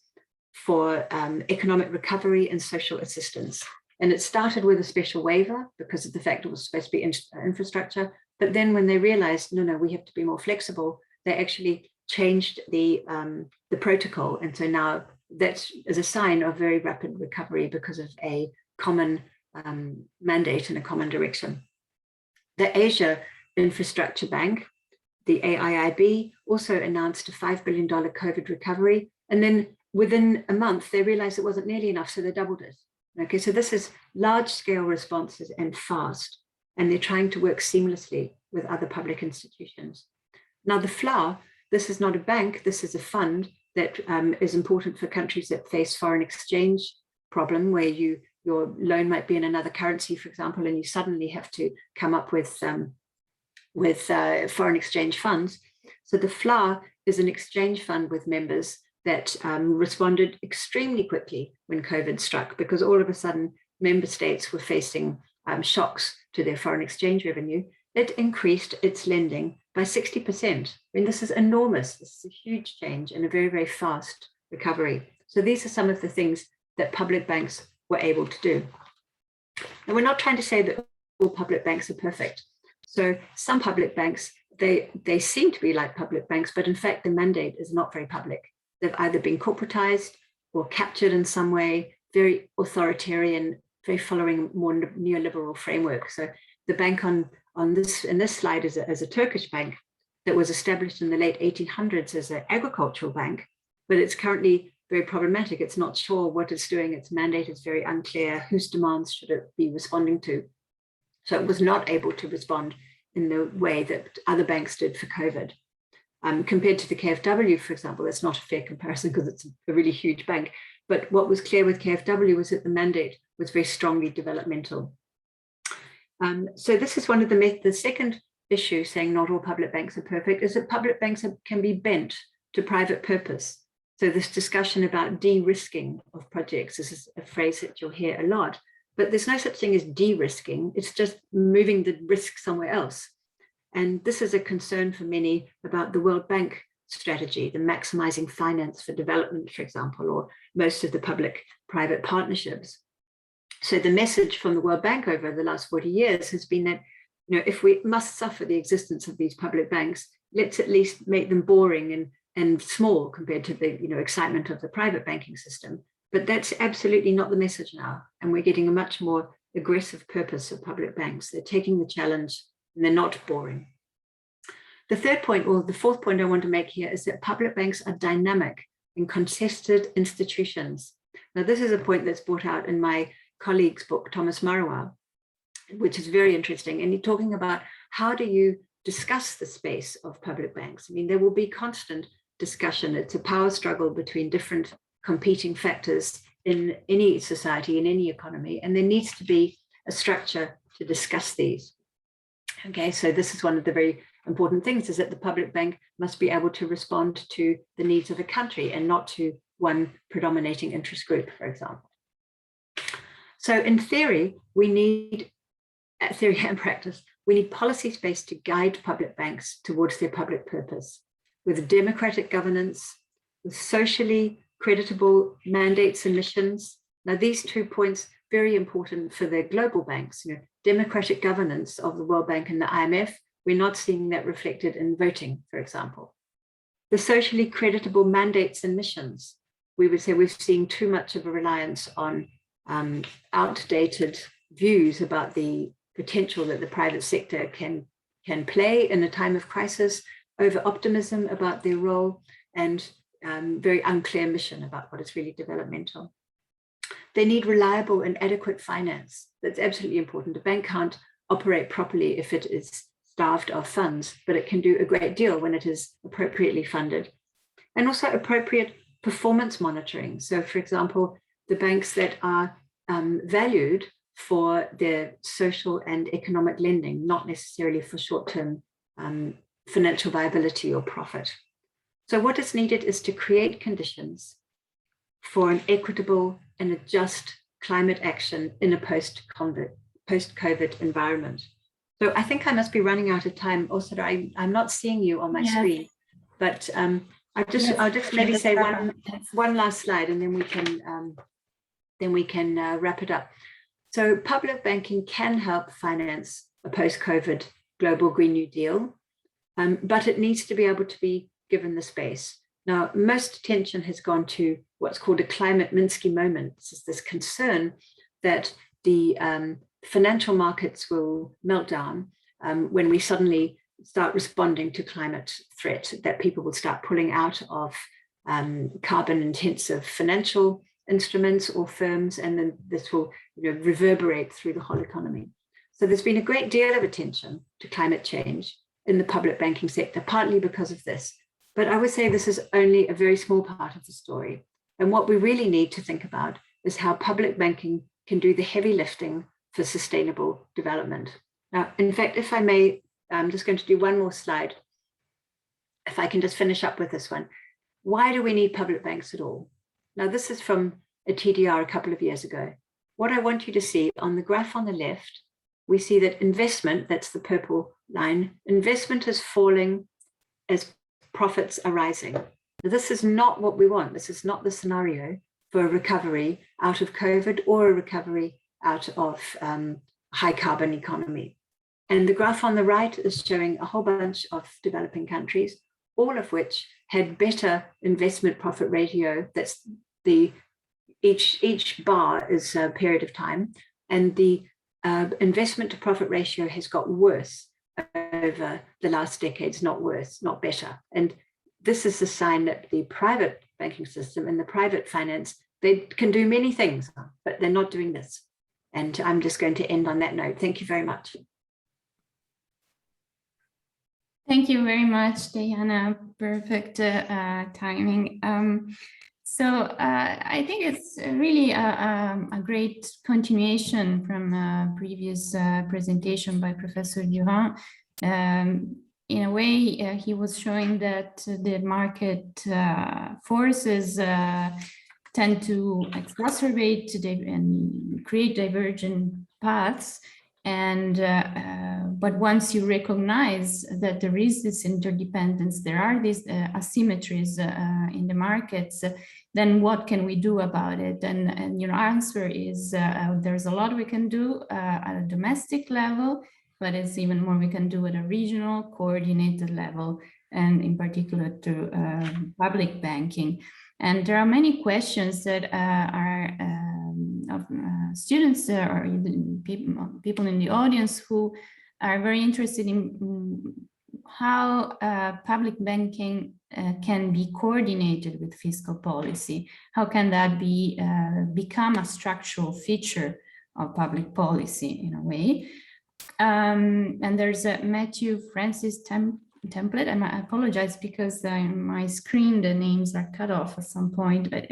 for economic recovery and social assistance. And it started with a special waiver because of the fact it was supposed to be infrastructure. But then when they realized, no, we have to be more flexible, they actually changed the protocol. And so now that is a sign of very rapid recovery because of a common mandate and a common direction. The Asia Infrastructure Bank, the AIIB, also announced a $5 billion COVID recovery. And then within a month, they realized it wasn't nearly enough, so they doubled it. Okay, so this is large scale responses and fast, and they're trying to work seamlessly with other public institutions. Now the FLA, this is not a bank, this is a fund that is important for countries that face foreign exchange problem, where your loan might be in another currency, for example, and you suddenly have to come up with foreign exchange funds. So the FLA is an exchange fund with members that responded extremely quickly when COVID struck, because all of a sudden member states were facing shocks to their foreign exchange revenue. It increased its lending by 60%. I mean, this is enormous. This is a huge change and a very, very fast recovery. So these are some of the things that public banks were able to do. And we're not trying to say that all public banks are perfect. So some public banks, they seem to be like public banks, but in fact, the mandate is not very public. They've either been corporatized or captured in some way, very authoritarian, very following more neoliberal framework. So the bank in this slide is a Turkish bank that was established in the late 1800s as an agricultural bank, but it's currently very problematic. It's not sure what it's doing. Its mandate is very unclear. Whose demands should it be responding to? So it was not able to respond in the way that other banks did for COVID. Compared to the KfW, for example, that's not a fair comparison because it's a really huge bank. But what was clear with KfW was that the mandate was very strongly developmental. So this is one of the second issue, saying not all public banks are perfect, is that public banks can be bent to private purpose. So this discussion about de-risking of projects, this is a phrase that you'll hear a lot, but there's no such thing as de-risking. It's just moving the risk somewhere else. And this is a concern for many about the World Bank strategy, the maximizing finance for development, for example, or most of the public-private partnerships. So the message from the World Bank over the last 40 years has been that, if we must suffer the existence of these public banks, let's at least make them boring and small compared to the excitement of the private banking system. But that's absolutely not the message now. And we're getting a much more aggressive purpose of public banks. They're taking the challenge and they're not boring. The third point, or the fourth point I want to make here, is that public banks are dynamic and contested institutions. Now, this is a point that's brought out in my colleague's book, Thomas Marrow. which is very interesting. And you're talking about how do you discuss the space of public banks? I mean, there will be constant discussion. It's a power struggle between different competing factors in any society, in any economy, and there needs to be a structure to discuss these. Okay, so this is one of the very important things, is that the public bank must be able to respond to the needs of a country and not to one predominating interest group, for example. So in theory, we need, theory and practice, we need policy space to guide public banks towards their public purpose, with democratic governance, with socially creditable mandates and missions. Now, these 2 points, very important for the global banks, democratic governance of the World Bank and the IMF. We're not seeing that reflected in voting, for example. The socially creditable mandates and missions, we would say we've seen too much of a reliance on outdated views about the potential that the private sector can play in a time of crisis, over optimism about their role, and very unclear mission about what is really developmental. They need reliable and adequate finance. That's absolutely important. A bank can't operate properly if it is starved of funds, but it can do a great deal when it is appropriately funded. And also appropriate performance monitoring. So for example, the banks that are valued for their social and economic lending, not necessarily for short-term financial viability or profit. So what is needed is to create conditions for an equitable and a just climate action in a post-COVID environment. So I think I must be running out of time. Also, I'm not seeing you on my screen, but I'll just maybe say one last slide, and then we can wrap it up. So public banking can help finance a post-COVID global Green New Deal, but it needs to be able to be given the space. Now, most attention has gone to what's called a climate Minsky moment. This is this concern that the financial markets will melt down when we suddenly start responding to climate threat, that people will start pulling out of carbon intensive financial instruments or firms, and then this will reverberate through the whole economy. So there's been a great deal of attention to climate change in the public banking sector, partly because of this. But I would say this is only a very small part of the story. And what we really need to think about is how public banking can do the heavy lifting for sustainable development. Now, in fact, if I may, I'm just going to do one more slide. If I can just finish up with this one. Why do we need public banks at all? Now, this is from a TDR a couple of years ago. What I want you to see on the graph on the left, we see that investment, that's the purple line, investment is falling as profits are rising. Now, this is not what we want. This is not the scenario for a recovery out of COVID or a recovery out of high carbon economy. And the graph on the right is showing a whole bunch of developing countries, all of which had better investment profit ratio. That's the each bar is a period of time, and the investment to profit ratio has got worse over the last decades, not worse, not better. And this is a sign that the private banking system and the private finance, they can do many things, but they're not doing this. And I'm just going to end on that note. Thank you very much. Thank you very much, Diana. Perfect timing. So I think it's really a great continuation from a previous presentation by Professor Durand. In a way, he was showing that the market forces tend to exacerbate and create divergent paths. And but once you recognize that there is this interdependence, there are these asymmetries in the markets, then what can we do about it? And your answer is there's a lot we can do at a domestic level, but it's even more we can do at a regional, coordinated level, and in particular to public banking. And there are many questions that are of students or people in the audience who are very interested in how public banking can be coordinated with fiscal policy. How can that be become a structural feature of public policy in a way. And there's a Matthew Francis template, and I apologize because on my screen the names are cut off at some point, but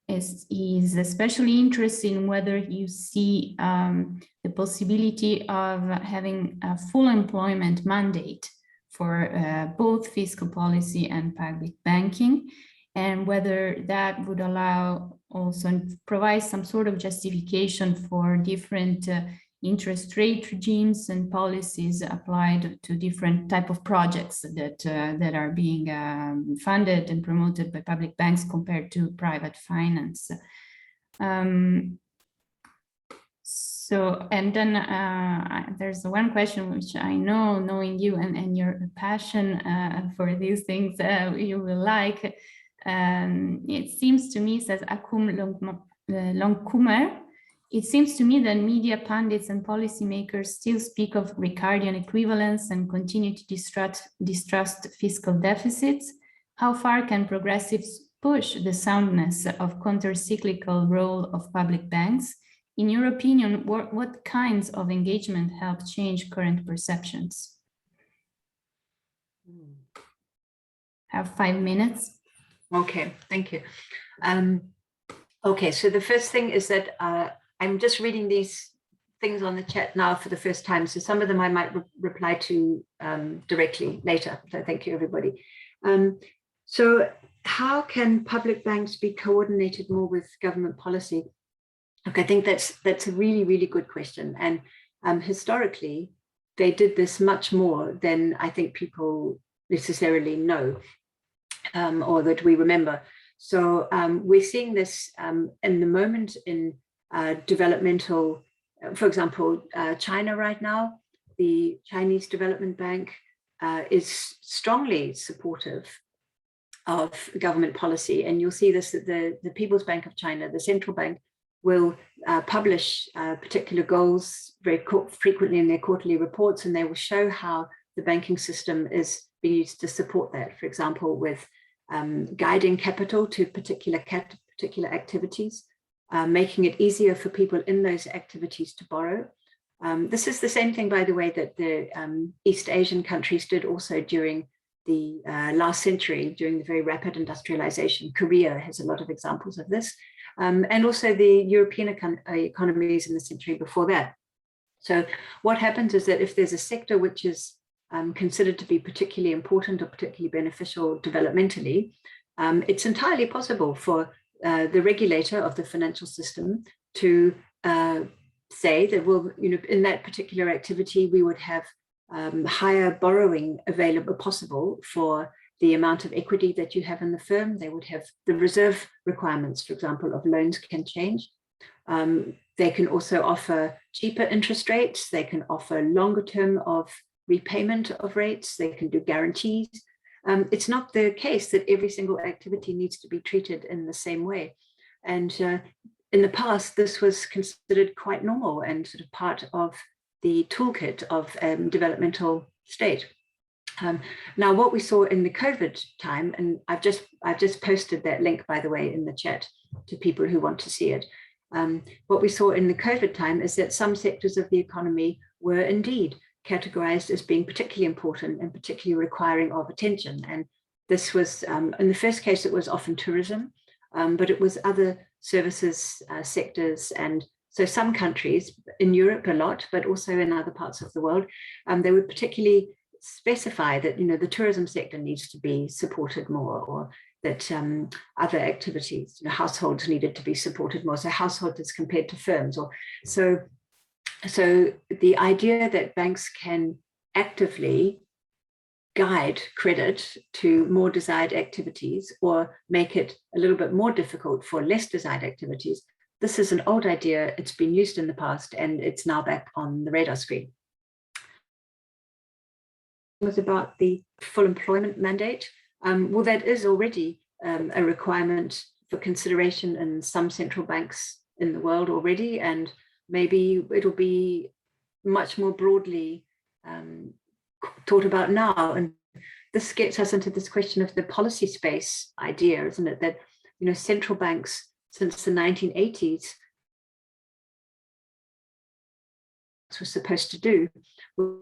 is especially interested in whether you see the possibility of having a full employment mandate for both fiscal policy and public banking, and whether that would allow also and provide some sort of justification for different interest rate regimes and policies applied to different type of projects that are being funded and promoted by public banks compared to private finance. So, and then there's one question which I know, knowing you and your passion for these things, you will like. It seems to me, says Akum Longkumer, it seems to me that media pundits and policymakers still speak of Ricardian equivalence and continue to distrust fiscal deficits. How far can progressives push the soundness of counter-cyclical role of public banks? In your opinion, what kinds of engagement help change current perceptions? Have 5 minutes. Okay, thank you. Okay, so the first thing is that I'm just reading these things on the chat now for the first time. So some of them I might reply to directly later. So thank you, everybody. So how can public banks be coordinated more with government policy? Look, I think that's a really, really good question. And historically, they did this much more than I think people necessarily know or that we remember. So we're seeing this in the moment in developmental, for example, China right now, the Chinese Development Bank is strongly supportive of government policy. And you'll see this at the People's Bank of China, the central bank, will publish particular goals very frequently in their quarterly reports, and they will show how the banking system is being used to support that. For example, with guiding capital to particular activities, making it easier for people in those activities to borrow. This is the same thing, by the way, that the East Asian countries did also during the last century, during the very rapid industrialization. Korea has a lot of examples of this. And also the European economies in the century before that. So what happens is that if there's a sector which is considered to be particularly important or particularly beneficial developmentally, it's entirely possible for the regulator of the financial system to say that, well, in that particular activity, we would have higher borrowing available possible for the amount of equity that you have in the firm. They would have the reserve requirements, for example, of loans can change. They can also offer cheaper interest rates. They can offer longer term of repayment of rates. They can do guarantees. It's not the case that every single activity needs to be treated in the same way. And in the past, this was considered quite normal and sort of part of the toolkit of developmental state. Now, what we saw in the COVID time, and I've just posted that link, by the way, in the chat to people who want to see it. What we saw in the COVID time is that some sectors of the economy were indeed categorized as being particularly important and particularly requiring of attention. And this was, in the first case, it was often tourism, but it was other services sectors. And so some countries in Europe a lot, but also in other parts of the world, they would particularly specify that the tourism sector needs to be supported more, or that other activities, households needed to be supported more. So households as compared to firms, or so the idea that banks can actively guide credit to more desired activities or make it a little bit more difficult for less desired activities, this is an old idea. It's been used in the past and it's now back on the radar screen. Was about the full employment mandate. Well, that is already a requirement for consideration in some central banks in the world already, and maybe it'll be much more broadly thought about now. And this gets us into this question of the policy space idea, isn't it? That central banks since the 1980s were supposed to do were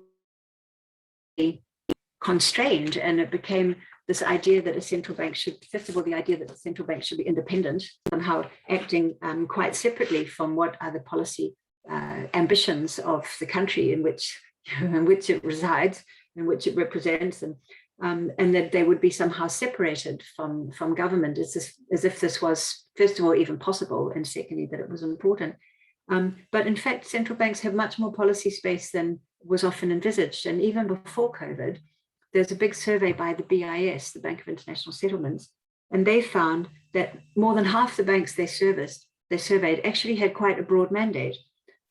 constrained, and it became this idea that a central bank should, first of all, the idea that the central bank should be independent, somehow acting quite separately from what are the policy ambitions of the country in which it resides, in which it represents, and that they would be somehow separated from government, as if this was, first of all, even possible, and secondly, that it was important. But in fact, central banks have much more policy space than was often envisaged. And even before COVID, there's a big survey by the BIS, the Bank of International Settlements, and they found that more than half the banks they surveyed actually had quite a broad mandate,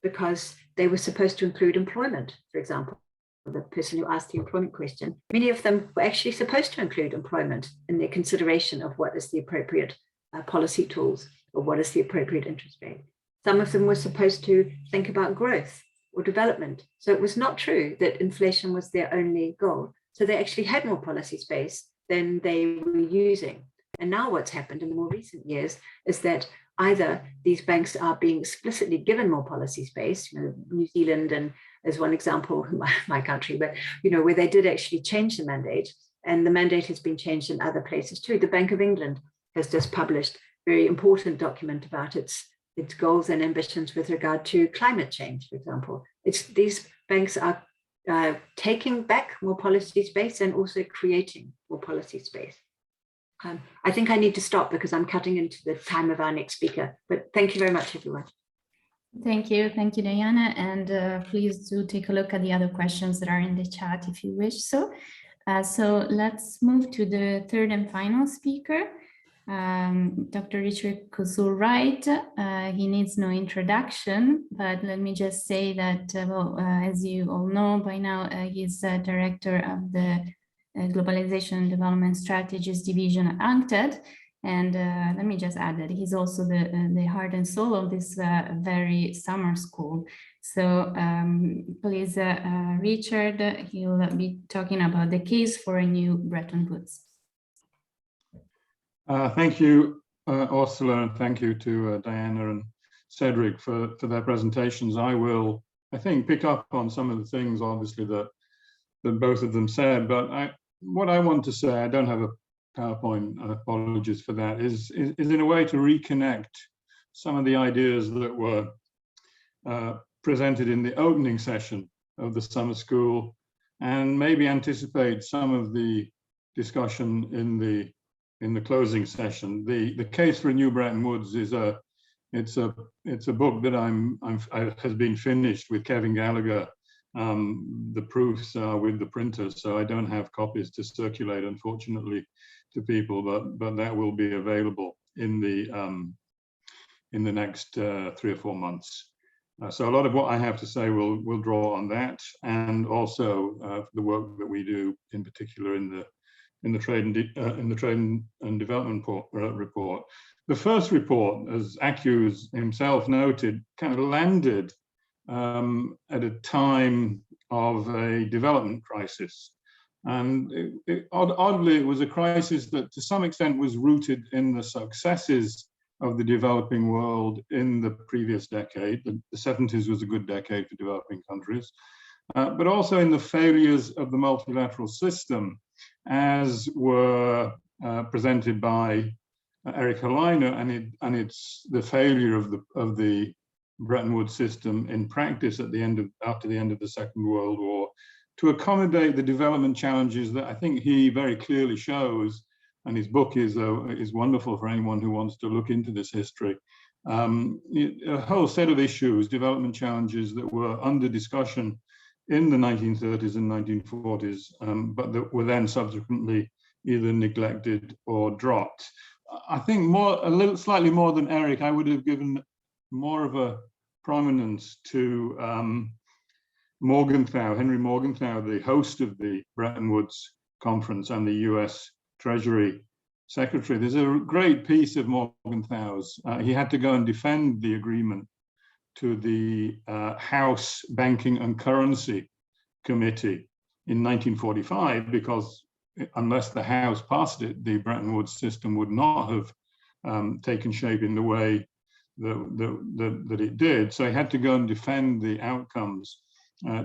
because they were supposed to include employment, for example. The person who asked the employment question, many of them were actually supposed to include employment in their consideration of what is the appropriate policy tools or what is the appropriate interest rate. Some of them were supposed to think about growth or development. So it was not true that inflation was their only goal. So they actually had more policy space than they were using. And now what's happened in the more recent years is that either these banks are being explicitly given more policy space, New Zealand and as one example, my country, but where they did actually change the mandate, and the mandate has been changed in other places too. The Bank of England has just published a very important document about its goals and ambitions with regard to climate change, for example. These banks are taking back more policy space and also creating more policy space. I think I need to stop because I'm cutting into the time of our next speaker, but thank you very much, everyone. Thank you, Diana, and please do take a look at the other questions that are in the chat if you wish so. So let's move to the third and final speaker, Dr. Richard Kosu-Wright. He needs no introduction, but let me just say that, as you all know by now, he's director of the Globalization and Development Strategies Division at UNCTAD. And let me just add that he's also the heart and soul of this very summer school. So please, Richard, he'll be talking about the case for a new Bretton Woods. Thank you, Orsola, and thank you to Diana and Cedric for their presentations. I will, I think, pick up on some of the things, obviously, that both of them said, but what I want to say, I don't have a PowerPoint, apologies for that, is in a way to reconnect some of the ideas that were presented in the opening session of the summer school, and maybe anticipate some of the discussion in the closing session. The case for a new Bretton Woods is it's a book that has been finished with Kevin Gallagher. The proofs are with the printer, so I don't have copies to circulate, unfortunately, to people, but that will be available in the next 3 or 4 months. So a lot of what I have to say will draw on that, and also the work that we do, in particular in the trade and development report. The first report, as Accus himself noted, kind of landed at a time of a development crisis. And oddly, it was a crisis that to some extent was rooted in the successes of the developing world in the previous decade. The 70s was a good decade for developing countries, but also in the failures of the multilateral system, as were presented by Eric Helleiner, and it's the failure of the Bretton Woods system in practice after the end of the Second World War, to accommodate the development challenges that I think he very clearly shows, and his book is wonderful for anyone who wants to look into this history. A whole set of issues, development challenges that were under discussion in the 1930s and 1940s, but that were then subsequently either neglected or dropped. I think slightly more than Eric, I would have given more of a prominence to Henry Morgenthau, the host of the Bretton Woods Conference and the US Treasury Secretary. There's a great piece of Morgenthau's. He had to go and defend the agreement to the House Banking and Currency Committee in 1945, because unless the House passed it, the Bretton Woods system would not have taken shape in the way that it did. So he had to go and defend the outcomes.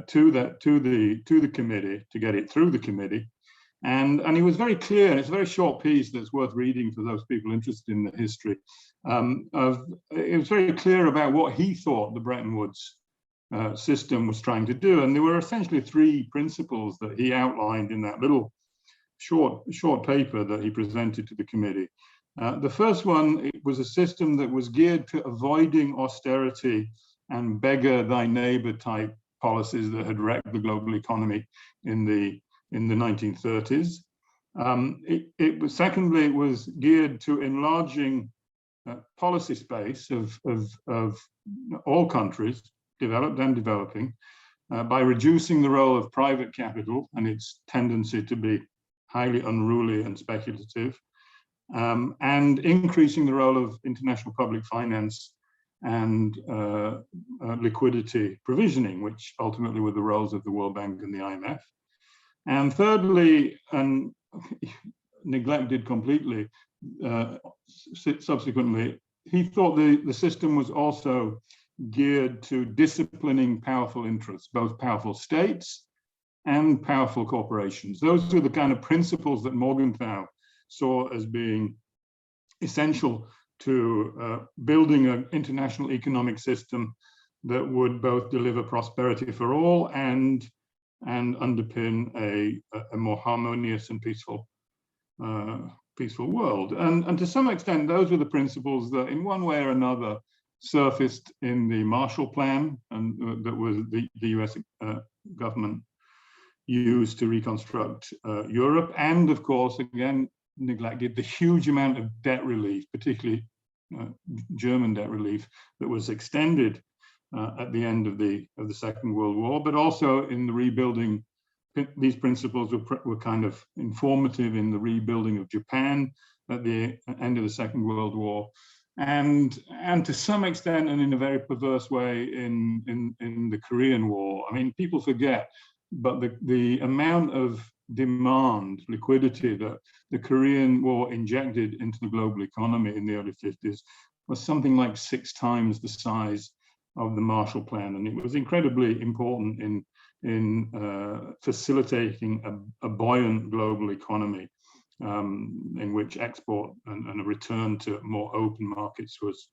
to the committee to get it through the committee. And he was very clear, and it's a very short piece that's worth reading for those people interested in the history. It was very clear about what he thought the Bretton Woods system was trying to do. And there were essentially three principles that he outlined in that little short paper that he presented to the committee. The first one, it was a system that was geared to avoiding austerity and beggar thy neighbor type policies that had wrecked the global economy in the 1930s. Secondly, it was geared to enlarging policy space of all countries, developed and developing, by reducing the role of private capital and its tendency to be highly unruly and speculative, and increasing the role of international public finance and liquidity provisioning, which ultimately were the roles of the World Bank and the IMF. And thirdly, and neglected completely subsequently, he thought the system was also geared to disciplining powerful interests, both powerful states and powerful corporations. Those were the kind of principles that Morgenthau saw as being essential to building an international economic system that would both deliver prosperity for all and underpin a more harmonious and peaceful world. And to some extent, those were the principles that in one way or another surfaced in the Marshall Plan, and that was the US government used to reconstruct Europe. And of course, again, neglected the huge amount of debt relief, particularly German debt relief, that was extended at the end of the Second World War, but also in the rebuilding. These principles were kind of informative in the rebuilding of Japan at the end of the Second World War, and to some extent, and in a very perverse way, in the Korean War. I mean, people forget, but the amount of demand, liquidity that the Korean War injected into the global economy in the early 50s was something like 6 times the size of the Marshall Plan, and it was incredibly important in facilitating a buoyant global economy in which export and a return to more open markets was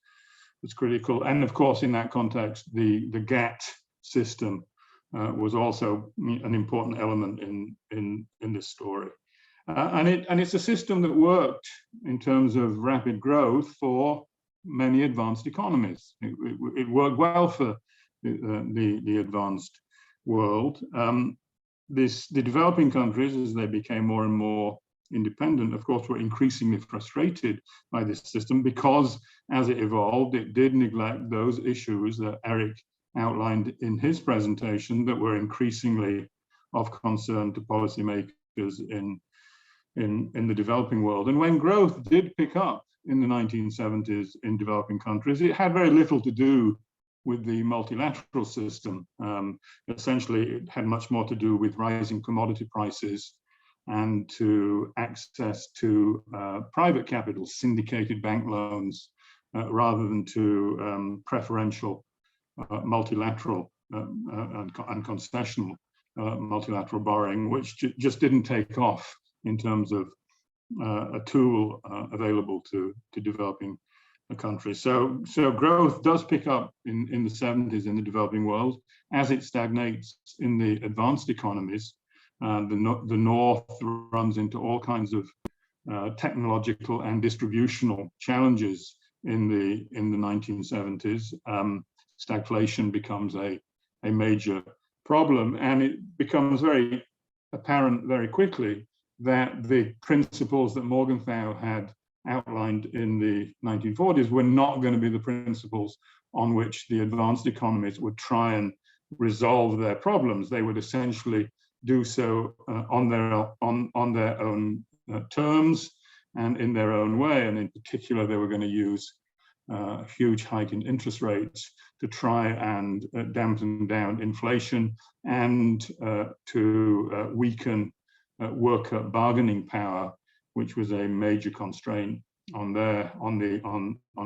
critical. And of course, in that context, the GATT system was also an important element in this story. And it's a system that worked in terms of rapid growth for many advanced economies. It worked well for the advanced world. The developing countries, as they became more and more independent, of course, were increasingly frustrated by this system because, as it evolved, it did neglect those issues that Eric outlined in his presentation that were increasingly of concern to policymakers in the developing world. And when growth did pick up in the 1970s in developing countries, it had very little to do with the multilateral system. Essentially, it had much more to do with rising commodity prices and to access to private capital, syndicated bank loans, rather than to preferential multilateral and concessional multilateral borrowing, which just didn't take off in terms of a tool available to developing countries. So growth does pick up in the 70s in the developing world as it stagnates in the advanced economies. The North runs into all kinds of technological and distributional challenges in the 1970s. Stagflation becomes a major problem, and it becomes very apparent very quickly that the principles that Morgenthau had outlined in the 1940s were not going to be the principles on which the advanced economies would try and resolve their problems. They would essentially do so on their own terms and in their own way. And in particular, they were going to use a huge hike in interest rates to try and dampen down inflation and to weaken worker bargaining power, which was a major constraint on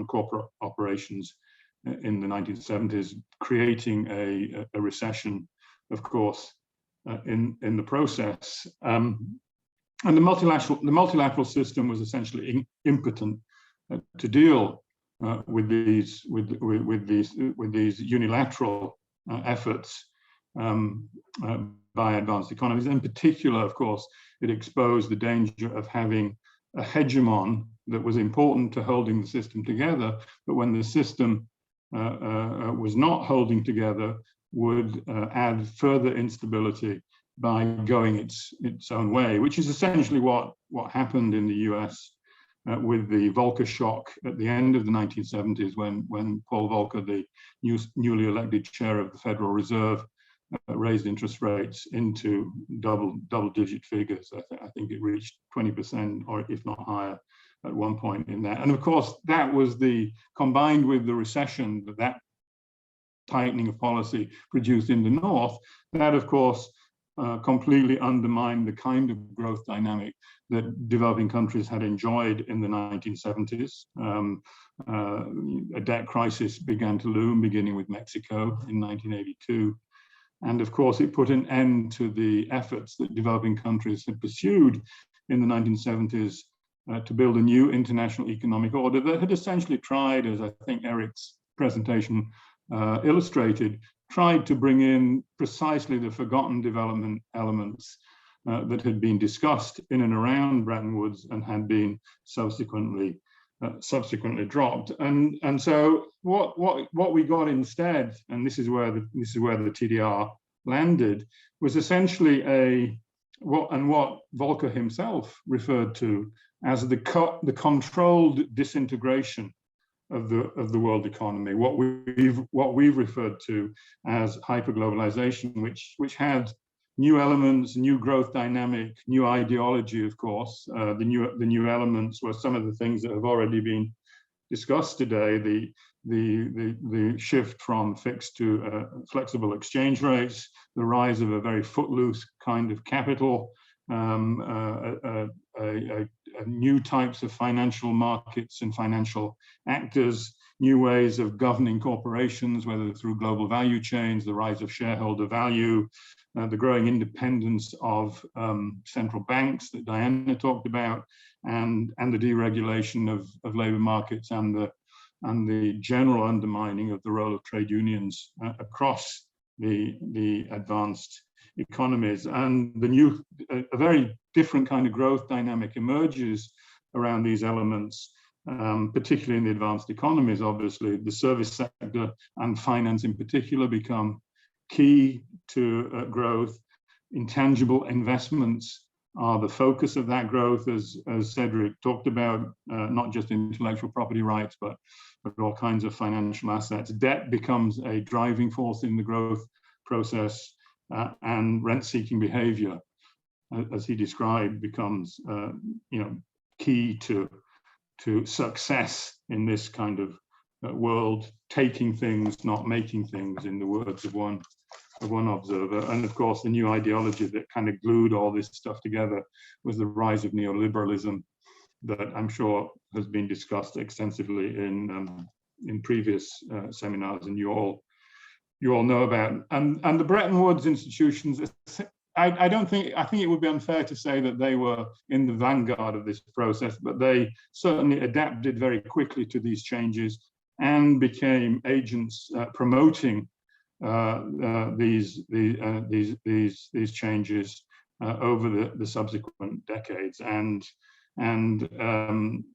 corporate operations in the 1970s, creating a recession of course, in the process. And the multilateral system was essentially impotent to deal with these unilateral efforts by advanced economies. In particular, of course, it exposed the danger of having a hegemon that was important to holding the system together, but when the system was not holding together, would add further instability by going its own way, which is essentially what happened in the US with the Volcker shock at the end of the 1970s, when Paul Volcker, the newly elected chair of the Federal Reserve, raised interest rates into double-digit figures. I think it reached 20%, or if not higher, at one point in that. And of course, that was combined with the recession that tightening of policy produced in the North, that of course completely undermined the kind of growth dynamic that developing countries had enjoyed in the 1970s. A debt crisis began to loom, beginning with Mexico in 1982. And of course, it put an end to the efforts that developing countries had pursued in the 1970s to build a new international economic order that had essentially tried, as I think Eric's presentation illustrated, tried to bring in precisely the forgotten development elements that had been discussed in and around Bretton Woods and had been subsequently dropped. And so what we got instead, and this is where the TDR landed, was essentially what Volcker himself referred to as the controlled disintegration of the world economy, what we've referred to as hyperglobalization, which had new elements, new growth dynamic, new ideology, of course. The new elements were some of the things that have already been discussed today, the shift from fixed to flexible exchange rates, the rise of a very footloose kind of capital, new types of financial markets and financial actors, new ways of governing corporations, whether through global value chains, the rise of shareholder value, the growing independence of central banks that Diana talked about, and the deregulation of labor markets and the general undermining of the role of trade unions across the advanced economies. And a very different kind of growth dynamic emerges around these elements, particularly in the advanced economies. Obviously, the service sector and finance in particular become key to growth. Intangible investments are the focus of that growth, as Cedric talked about, not just intellectual property rights, but all kinds of financial assets. Debt becomes a driving force in the growth process, and rent-seeking behavior, as he described, becomes key to success in this kind of world, taking things, not making things, in the words of one observer. And of course, the new ideology that kind of glued all this stuff together was the rise of neoliberalism, that I'm sure has been discussed extensively in previous seminars, and you all know about. And the Bretton Woods institutions, I think it would be unfair to say that they were in the vanguard of this process, but they certainly adapted very quickly to these changes and became agents promoting these changes over the subsequent decades. And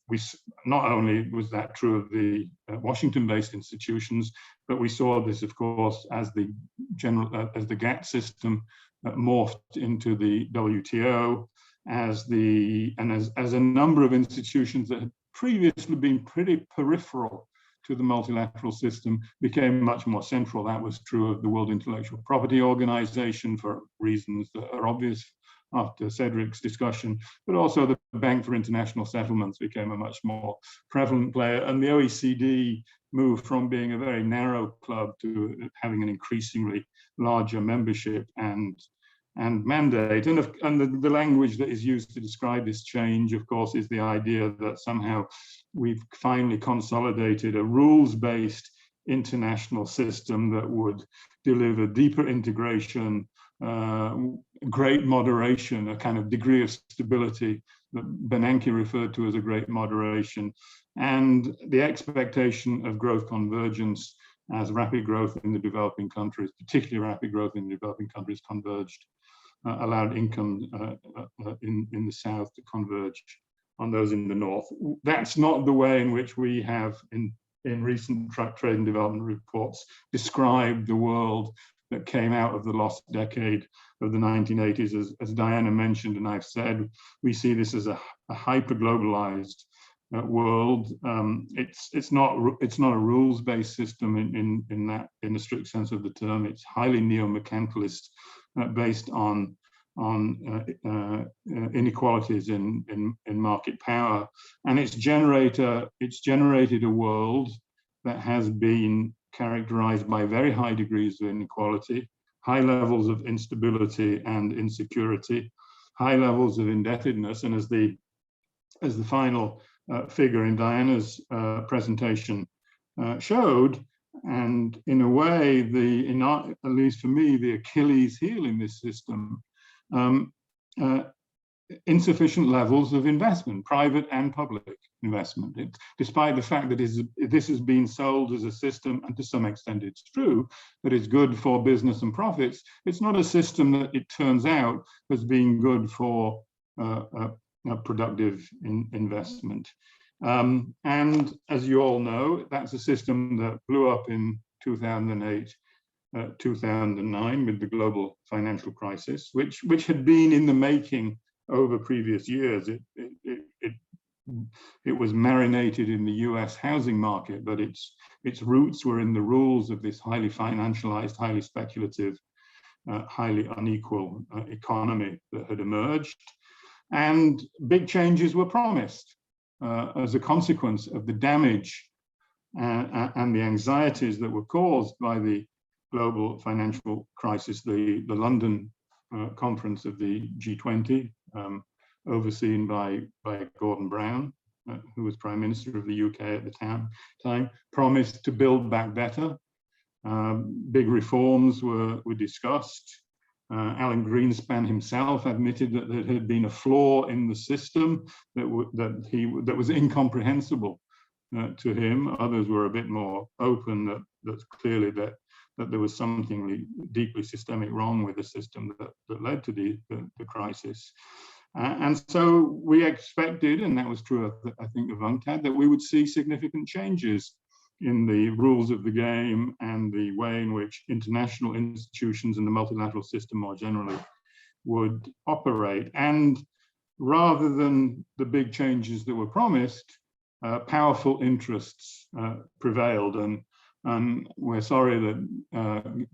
we not only was that true of the Washington-based institutions, but we saw this, of course, as the GATT system morphed into the WTO, as a number of institutions that had previously been pretty peripheral to the multilateral system became much more central. That was true of the World Intellectual Property Organization for reasons that are obvious after Cedric's discussion, but also the Bank for International Settlements became a much more prevalent player, and the OECD moved from being a very narrow club to having an increasingly larger membership and mandate. And the language that is used to describe this change, of course, is the idea that somehow we've finally consolidated a rules-based international system that would deliver deeper integration, great moderation, a kind of degree of stability that Bernanke referred to as a great moderation, and the expectation of growth convergence as rapid growth in the developing countries, particularly rapid growth in the developing countries, converged, allowed income in the South to converge on those in the North. That's not the way in which we have, in recent trade and development reports, described the world that came out of the lost decade of the 1980s. As Diana mentioned, and I've said, we see this as a hyper-globalized world. It's not a rules-based system in the strict sense of the term. It's highly neo-mercantilist, based on inequalities in market power, and it's generated a world that has been characterized by very high degrees of inequality, high levels of instability and insecurity, high levels of indebtedness, and as the final figure in Diana's presentation showed, and in a way, at least for me, the Achilles heel in this system, insufficient levels of investment, private and public investment. Despite the fact that this has been sold as a system, and to some extent it's true, that it's good for business and profits, it's not a system that it turns out has been good for productive investment. And as you all know, that's a system that blew up in 2008, 2009 with the global financial crisis, which had been in the making over previous years. It was marinated in the US housing market, but its roots were in the rules of this highly financialized, highly speculative, highly unequal economy that had emerged. And big changes were promised as a consequence of the damage and the anxieties that were caused by the global financial crisis. The London conference of the G20, overseen by Gordon Brown, who was Prime Minister of the UK at the time, promised to build back better. Big reforms were discussed. Alan Greenspan himself admitted that there had been a flaw in the system that was incomprehensible to him. Others were a bit more open that clearly that there was something deeply systemic wrong with the system that led to the crisis. And so we expected, and that was true, I think, of UNCTAD, that we would see significant changes in the rules of the game and the way in which international institutions and the multilateral system more generally would operate. And rather than the big changes that were promised, powerful interests prevailed. And we're sorry that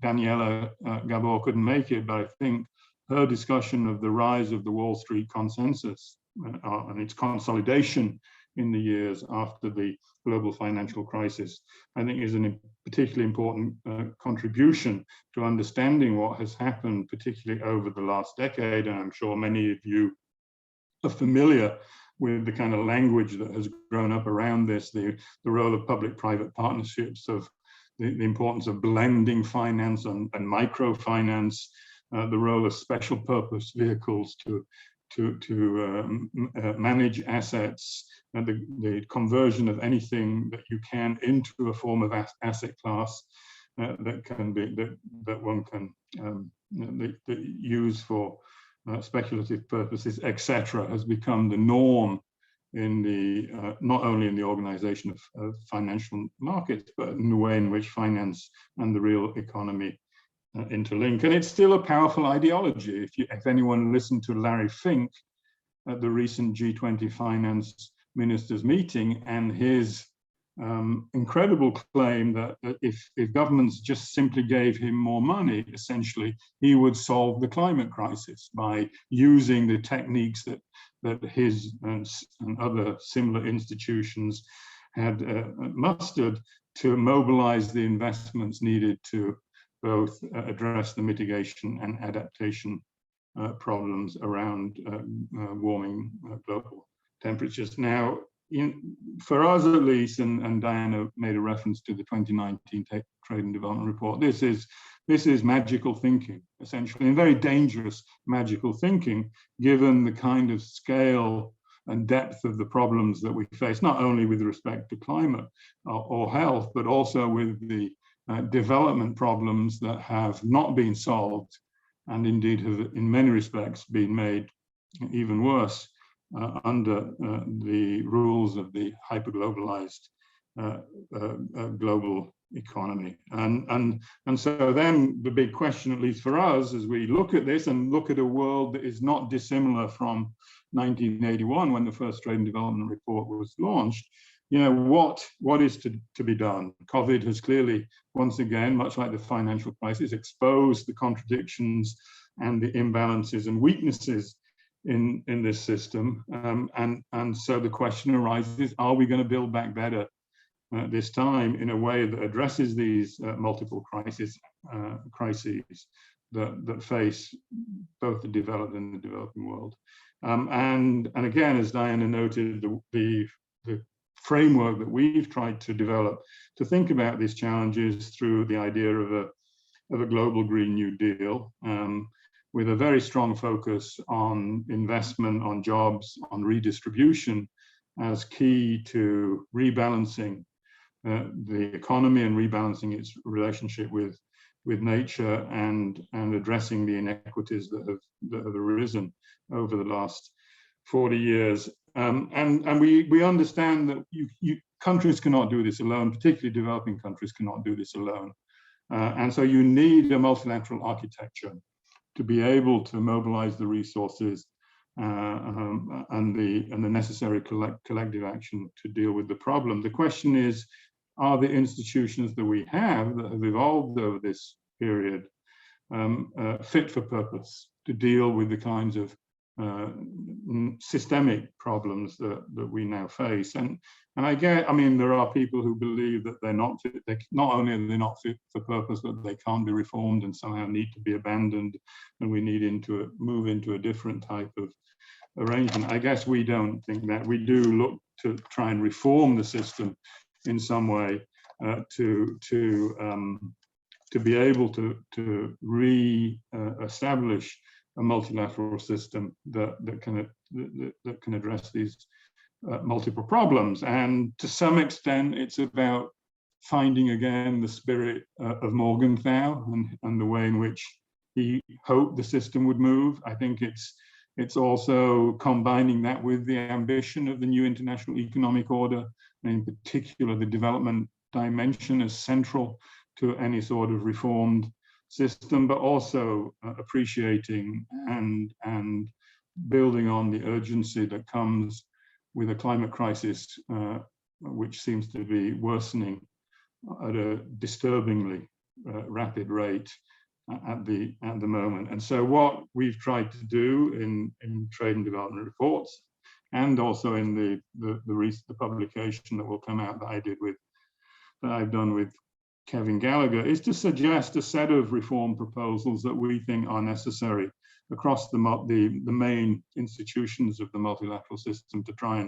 Daniela Gabor couldn't make it, but I think her discussion of the rise of the Wall Street consensus and its consolidation in the years after the global financial crisis, I think is a particularly important contribution to understanding what has happened, particularly over the last decade. And I'm sure many of you are familiar with the kind of language that has grown up around this, the role of public-private partnerships, of the importance of blending finance and microfinance, the role of special purpose vehicles to manage assets, and the conversion of anything that you can into a form of asset class that one can use for speculative purposes, etc., has become the norm in the not only in the organization of financial markets, but in the way in which finance and the real economy interlink. And it's still a powerful ideology. If anyone listened to Larry Fink at the recent G20 finance ministers meeting, and his incredible claim that if governments just simply gave him more money, essentially, he would solve the climate crisis by using the techniques that his and other similar institutions had mustered to mobilize the investments needed to both address the mitigation and adaptation problems around warming global temperatures. Now, for us at least, and Diana made a reference to the 2019 Trade and Development Report, this is magical thinking, essentially, and very dangerous magical thinking, given the kind of scale and depth of the problems that we face, not only with respect to climate or health, but also with the development problems that have not been solved, and indeed have in many respects been made even worse under the rules of the hyperglobalized global economy. And so then the big question, at least for us, as we look at this and look at a world that is not dissimilar from 1981, when the first Trade and Development Report was launched, what is to be done? COVID has clearly, once again, much like the financial crisis, exposed the contradictions and the imbalances and weaknesses in this system. And so the question arises, are we going to build back better this time in a way that addresses these multiple crises that face both the developed and the developing world? And again, as Diana noted, the framework that we've tried to develop to think about these challenges through the idea of a global Green New Deal, with a very strong focus on investment, on jobs, on redistribution as key to rebalancing the economy and rebalancing its relationship with nature, and addressing the inequities that have arisen over the last 40 years. And we understand that countries cannot do this alone, particularly developing countries cannot do this alone. And so you need a multilateral architecture to be able to mobilize the resources and the necessary collective action to deal with the problem. The question is, are the institutions that we have that have evolved over this period fit for purpose to deal with the kinds of systemic problems that we now face? And I mean, there are people who believe that they're not fit. Not only are they not fit for purpose, but they can't be reformed and somehow need to be abandoned, and we need to move into a different type of arrangement. I guess we don't think that. We do look to try and reform the system in some way to be able to re-establish a multilateral system that can address these multiple problems. And to some extent, it's about finding again the spirit of Morgenthau and the way in which he hoped the system would move. I think it's also combining that with the ambition of the new international economic order, and in particular the development dimension as central to any sort of reformed system, but also appreciating and building on the urgency that comes with a climate crisis, which seems to be worsening at a disturbingly rapid rate at the moment. And so what we've tried to do in Trade and Development Reports, and also in the publication that will come out that I've done with Kevin Gallagher, is to suggest a set of reform proposals that we think are necessary across the main institutions of the multilateral system to try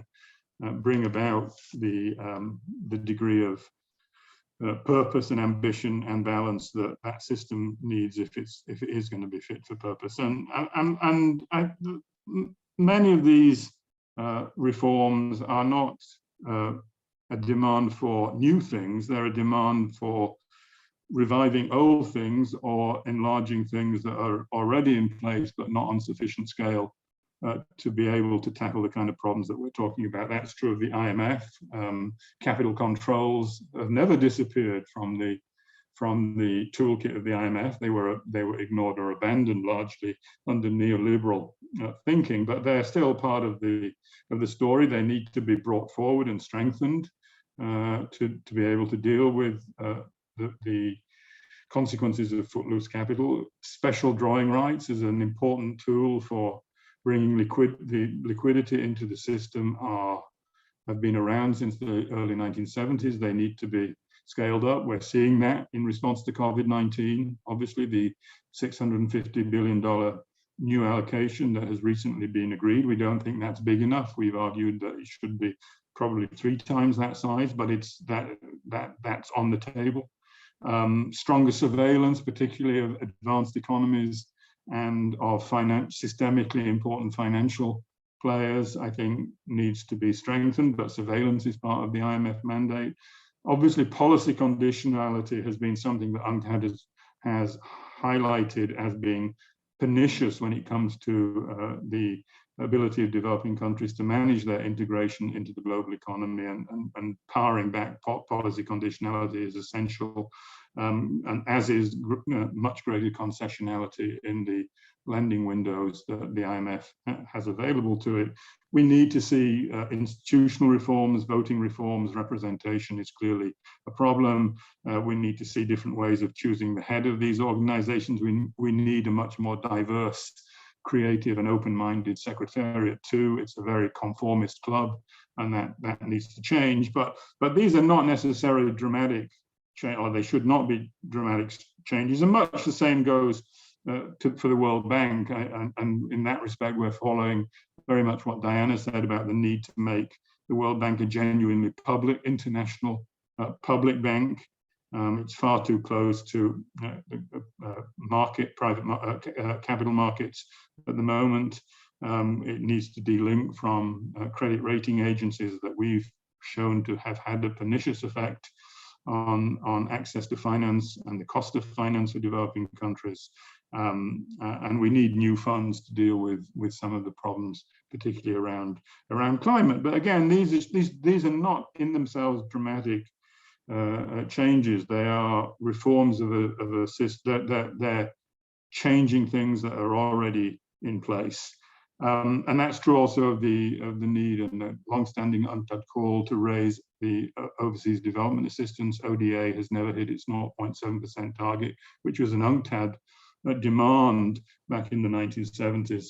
and bring about the degree of purpose and ambition and balance that system needs if it is going to be fit for purpose. And many of these reforms are not a demand for new things, they're a demand for reviving old things or enlarging things that are already in place but not on sufficient scale to be able to tackle the kind of problems that we're talking about. That's true of the IMF. Capital controls have never disappeared from the toolkit of the IMF. They were ignored or abandoned largely under neoliberal thinking, but they're still part of the story. They need to be brought forward and strengthened to be able to deal with the consequences of footloose capital. Special drawing rights is an important tool for bringing liquidity into the system. Have been around since the early 1970s. They need to be scaled up. We're seeing that in response to COVID-19. Obviously, the $650 billion new allocation that has recently been agreed, we don't think that's big enough. We've argued that it should be probably 3 times that size, but that's on the table. Stronger surveillance, particularly of advanced economies and of systemically important financial players, I think needs to be strengthened, but surveillance is part of the IMF mandate. Obviously, policy conditionality has been something that UNCTAD has highlighted as being pernicious when it comes to the ability of developing countries to manage their integration into the global economy, and powering back policy conditionality is essential, and as is much greater concessionality in the lending windows that the IMF has available to it. We need to see institutional reforms, voting reforms. Representation is clearly a problem. We need to see different ways of choosing the head of these organizations. We need a much more diverse, creative and open-minded secretariat too. It's a very conformist club, and that needs to change. But these are not necessarily dramatic change, or they should not be dramatic changes. And much the same goes for the World Bank. And in that respect, we're following very much what Diana said about the need to make the World Bank a genuinely public, international public bank. It's far too close to private capital markets at the moment. It needs to delink from credit rating agencies that we've shown to have had a pernicious effect on access to finance and the cost of finance for developing countries. And we need new funds to deal with some of the problems, particularly around climate. But again, these are not in themselves dramatic changes. They are reforms of a system. They're changing things that are already in place. And that's true also of the need and the long-standing UNCTAD call to raise the overseas development assistance. ODA has never hit its 0.7% target, which was an UNCTAD demand back in the 1970s.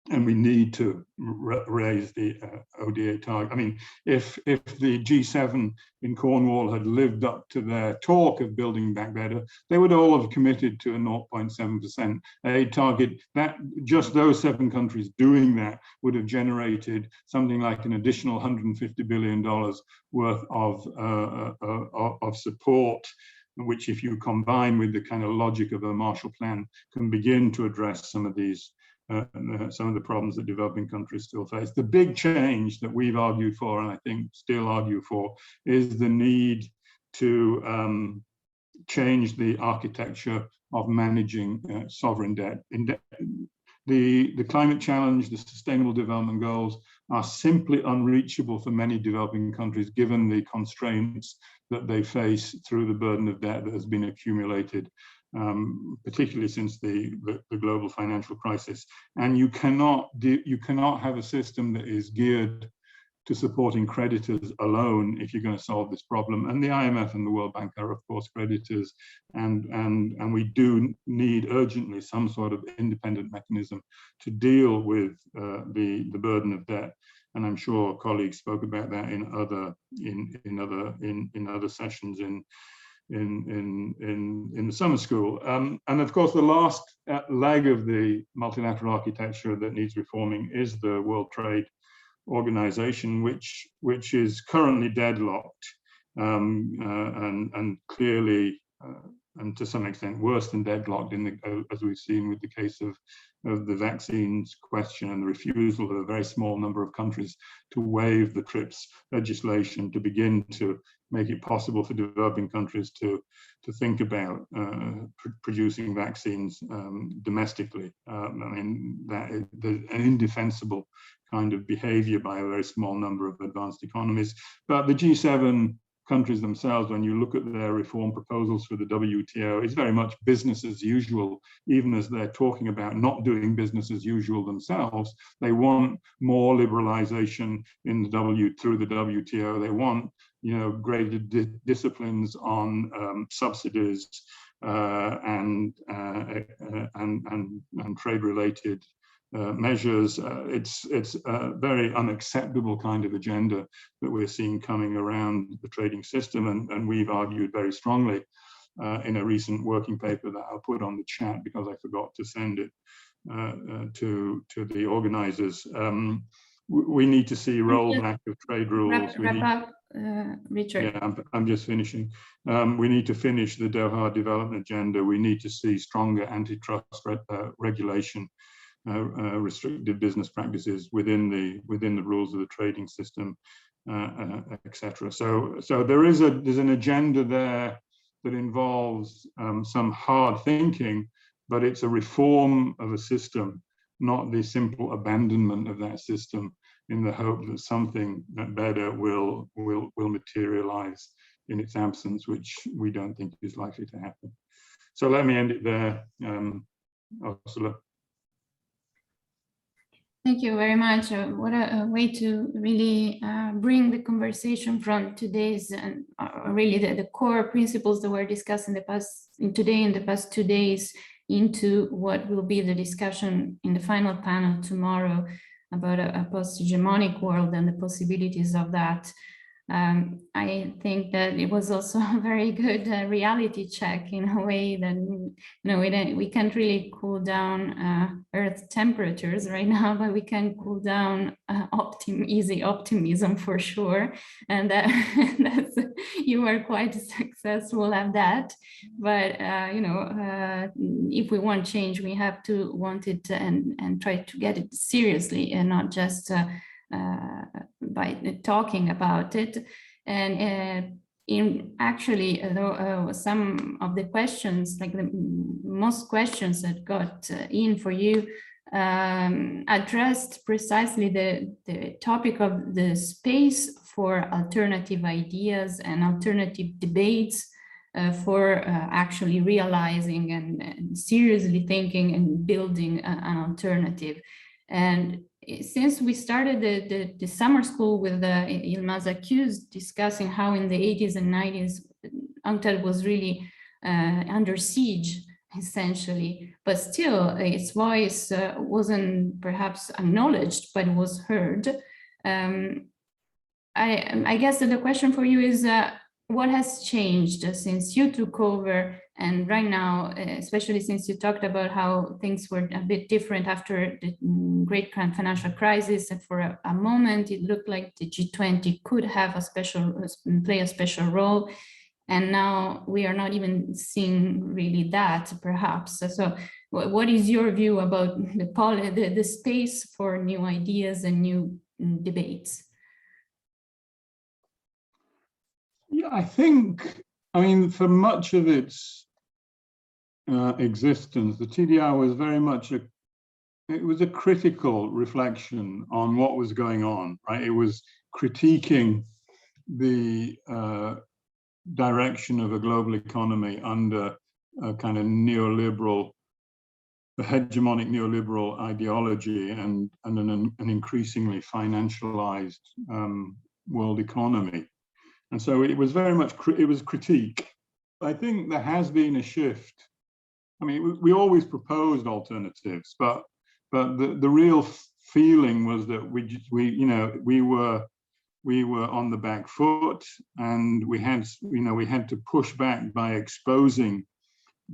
And we need to raise the ODA target. I mean, if the G7 in Cornwall had lived up to their talk of building back better, they would all have committed to a 0.7% aid target. That just those 7 countries doing that would have generated something like an additional $150 billion worth of support, which, if you combine with the kind of logic of a Marshall Plan, can begin to address some of these. Some of the problems that developing countries still face. The big change that we've argued for, and I think still argue for, is the need to change the architecture of managing sovereign debt. The climate challenge, the sustainable development goals are simply unreachable for many developing countries, given the constraints that they face through the burden of debt that has been accumulated, particularly since the global financial crisis. And you cannot have a system that is geared to supporting creditors alone if you're going to solve this problem. And the IMF and the World Bank are, of course, creditors, and we do need urgently some sort of independent mechanism to deal with the burden of debt. And I'm sure colleagues spoke about that in other sessions in the summer school. And of course, the last leg of the multilateral architecture that needs reforming is the World Trade Organization, which is currently deadlocked, and clearly, and to some extent worse than deadlocked, as we've seen with the case of the vaccines question and the refusal of a very small number of countries to waive the TRIPS legislation to begin to make it possible for developing countries to think about producing vaccines domestically. I mean, that is an indefensible kind of behavior by a very small number of advanced economies. But the G7 countries themselves, when you look at their reform proposals for the WTO, it's very much business as usual, even as they're talking about not doing business as usual themselves. They want more liberalization through the WTO. They want, greater disciplines on subsidies and trade-related measures. It's a very unacceptable kind of agenda that we're seeing coming around the trading system, and we've argued very strongly in a recent working paper that I'll put on the chat because I forgot to send it to the organizers, we need to see rollback of trade rules. Wrap up, Richard. Yeah, I'm just finishing. We need to finish the Doha Development Agenda. We need to see stronger antitrust regulation, restrictive business practices within the rules of the trading system, etc. So there's an agenda there that involves some hard thinking, but it's a reform of a system, not the simple abandonment of that system in the hope that something better will materialize in its absence, which we don't think is likely to happen. So let me end it there, Orsola. Thank you very much. What a way to really bring the conversation from today's and really the core principles that were discussed in the past, in the past 2 days, into what will be the discussion in the final panel tomorrow about a post-hegemonic world and the possibilities of that. I think that it was also a very good reality check in a way that, you know, we can't really cool down Earth temperatures right now, but we can cool down easy optimism for sure. And that's, you were quite successful at that. But, you know, if we want change, we have to want it and try to get it seriously and not just by talking about it. And in actually, some of the questions, like the most questions that got in for you, addressed precisely the topic of the space for alternative ideas and alternative debates, for actually realizing and seriously thinking and building an alternative. And since we started the summer school with Yilmaz Akuz discussing how in the 80s and 90s, UNCTAD was really under siege, essentially, but still its voice wasn't perhaps acknowledged, but it was heard. I guess that the question for you is, what has changed since you took over, and right now, especially since you talked about how things were a bit different after the great financial crisis, and for a moment it looked like the G20 could have play a special role, and now we are not even seeing really that, perhaps. So what is your view about the space for new ideas and new debates? Yeah, I think, I mean, for much of its existence, the TDR was very much it was a critical reflection on what was going on, right? It was critiquing the direction of a global economy under a kind of neoliberal, the hegemonic neoliberal ideology and an increasingly financialized world economy. And so it was very much, it was critique. I think there has been a shift. I mean, we always proposed alternatives, but the real feeling was that we were on the back foot, and we had to push back by exposing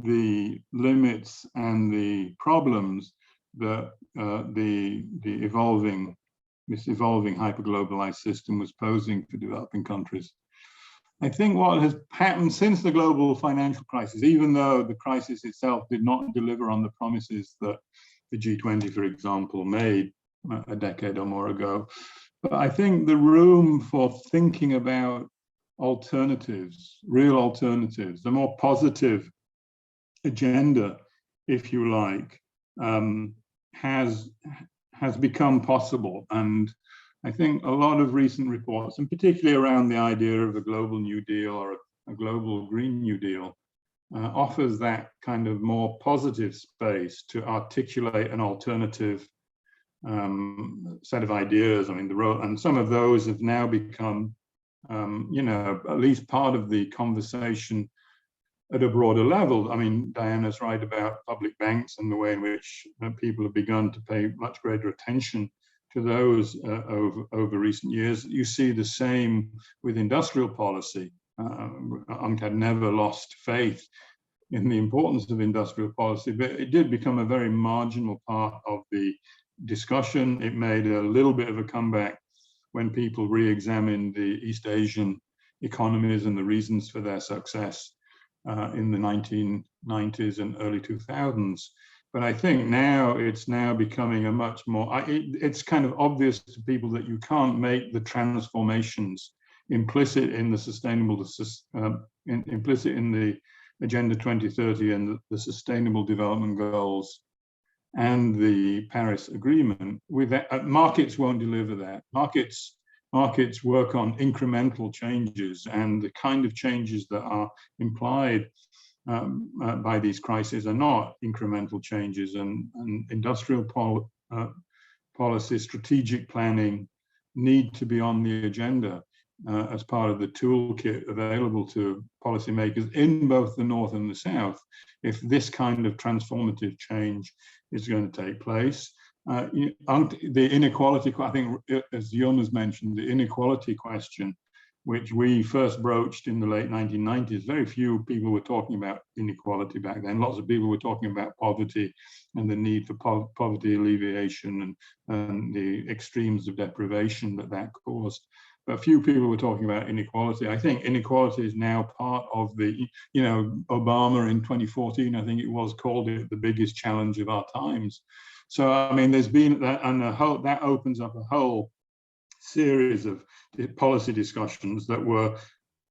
the limits and the problems that this evolving hyperglobalized system was posing for developing countries. I think what has happened since the global financial crisis, even though the crisis itself did not deliver on the promises that the G20, for example, made a decade or more ago, but I think the room for thinking about alternatives, real alternatives, a more positive agenda, if you like, has become possible. And I think a lot of recent reports, and particularly around the idea of a global New Deal or a global Green New Deal, offers that kind of more positive space to articulate an alternative set of ideas. I mean, and some of those have now become, at least part of the conversation at a broader level. I mean, Diana's right about public banks and the way in which people have begun to pay much greater attention to those over recent years. You see the same with industrial policy. UNCTAD never lost faith in the importance of industrial policy, but it did become a very marginal part of the discussion. It made a little bit of a comeback when people re-examined the East Asian economies and the reasons for their success in the 1990s and early 2000s. But I think now it's becoming a much more, it's kind of obvious to people that you can't make the transformations implicit in the sustainable, implicit in the Agenda 2030 and the Sustainable Development Goals and the Paris Agreement. With that, markets won't deliver that. Markets work on incremental changes, and the kind of changes that are implied by these crises are not incremental changes, and industrial policy, strategic planning need to be on the agenda as part of the toolkit available to policymakers in both the North and the South, if this kind of transformative change is going to take place. The inequality, I think, as Jon has mentioned, the inequality question, which we first broached in the late 1990s, very few people were talking about inequality back then. Lots of people were talking about poverty and the need for poverty alleviation and the extremes of deprivation that caused. But few people were talking about inequality. I think inequality is now part of the, Obama in 2014, I think it was, called it the biggest challenge of our times. So, I mean, there's been that, and that opens up a whole series of policy discussions that were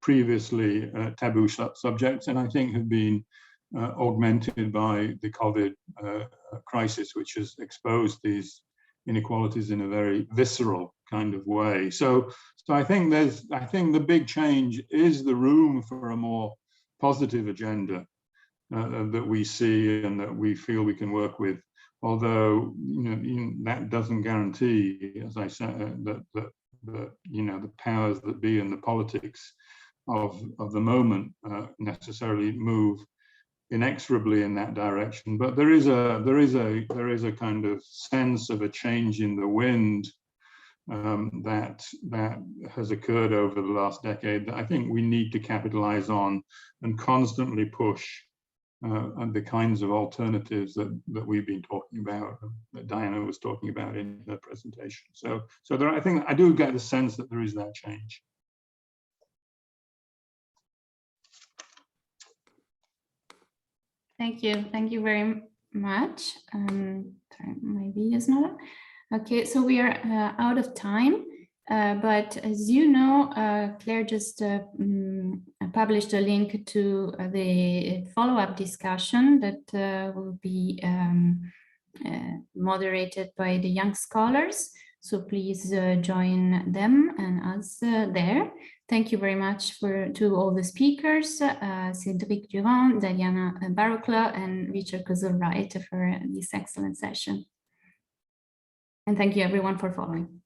previously taboo subjects, and I think have been augmented by the COVID crisis, which has exposed these inequalities in a very visceral kind of way. So I think the big change is the room for a more positive agenda that we see and that we feel we can work with. Although that doesn't guarantee, as I said, that the powers that be and the politics of the moment necessarily move inexorably in that direction. But there is a kind of sense of a change in the wind that has occurred over the last decade that I think we need to capitalize on and constantly push and the kinds of alternatives that we've been talking about, that Diana was talking about in her presentation. So there, I think I do get the sense that there is that change. Thank you very much. Sorry, my video is not on. Okay, so we are out of time. But as you know, Claire just published a link to the follow-up discussion that will be moderated by the young scholars. So please join them and us there. Thank you very much to all the speakers, Cedric Duran, Diana Barrowclough, and Richard Kosu-Wright for this excellent session. And thank you everyone for following.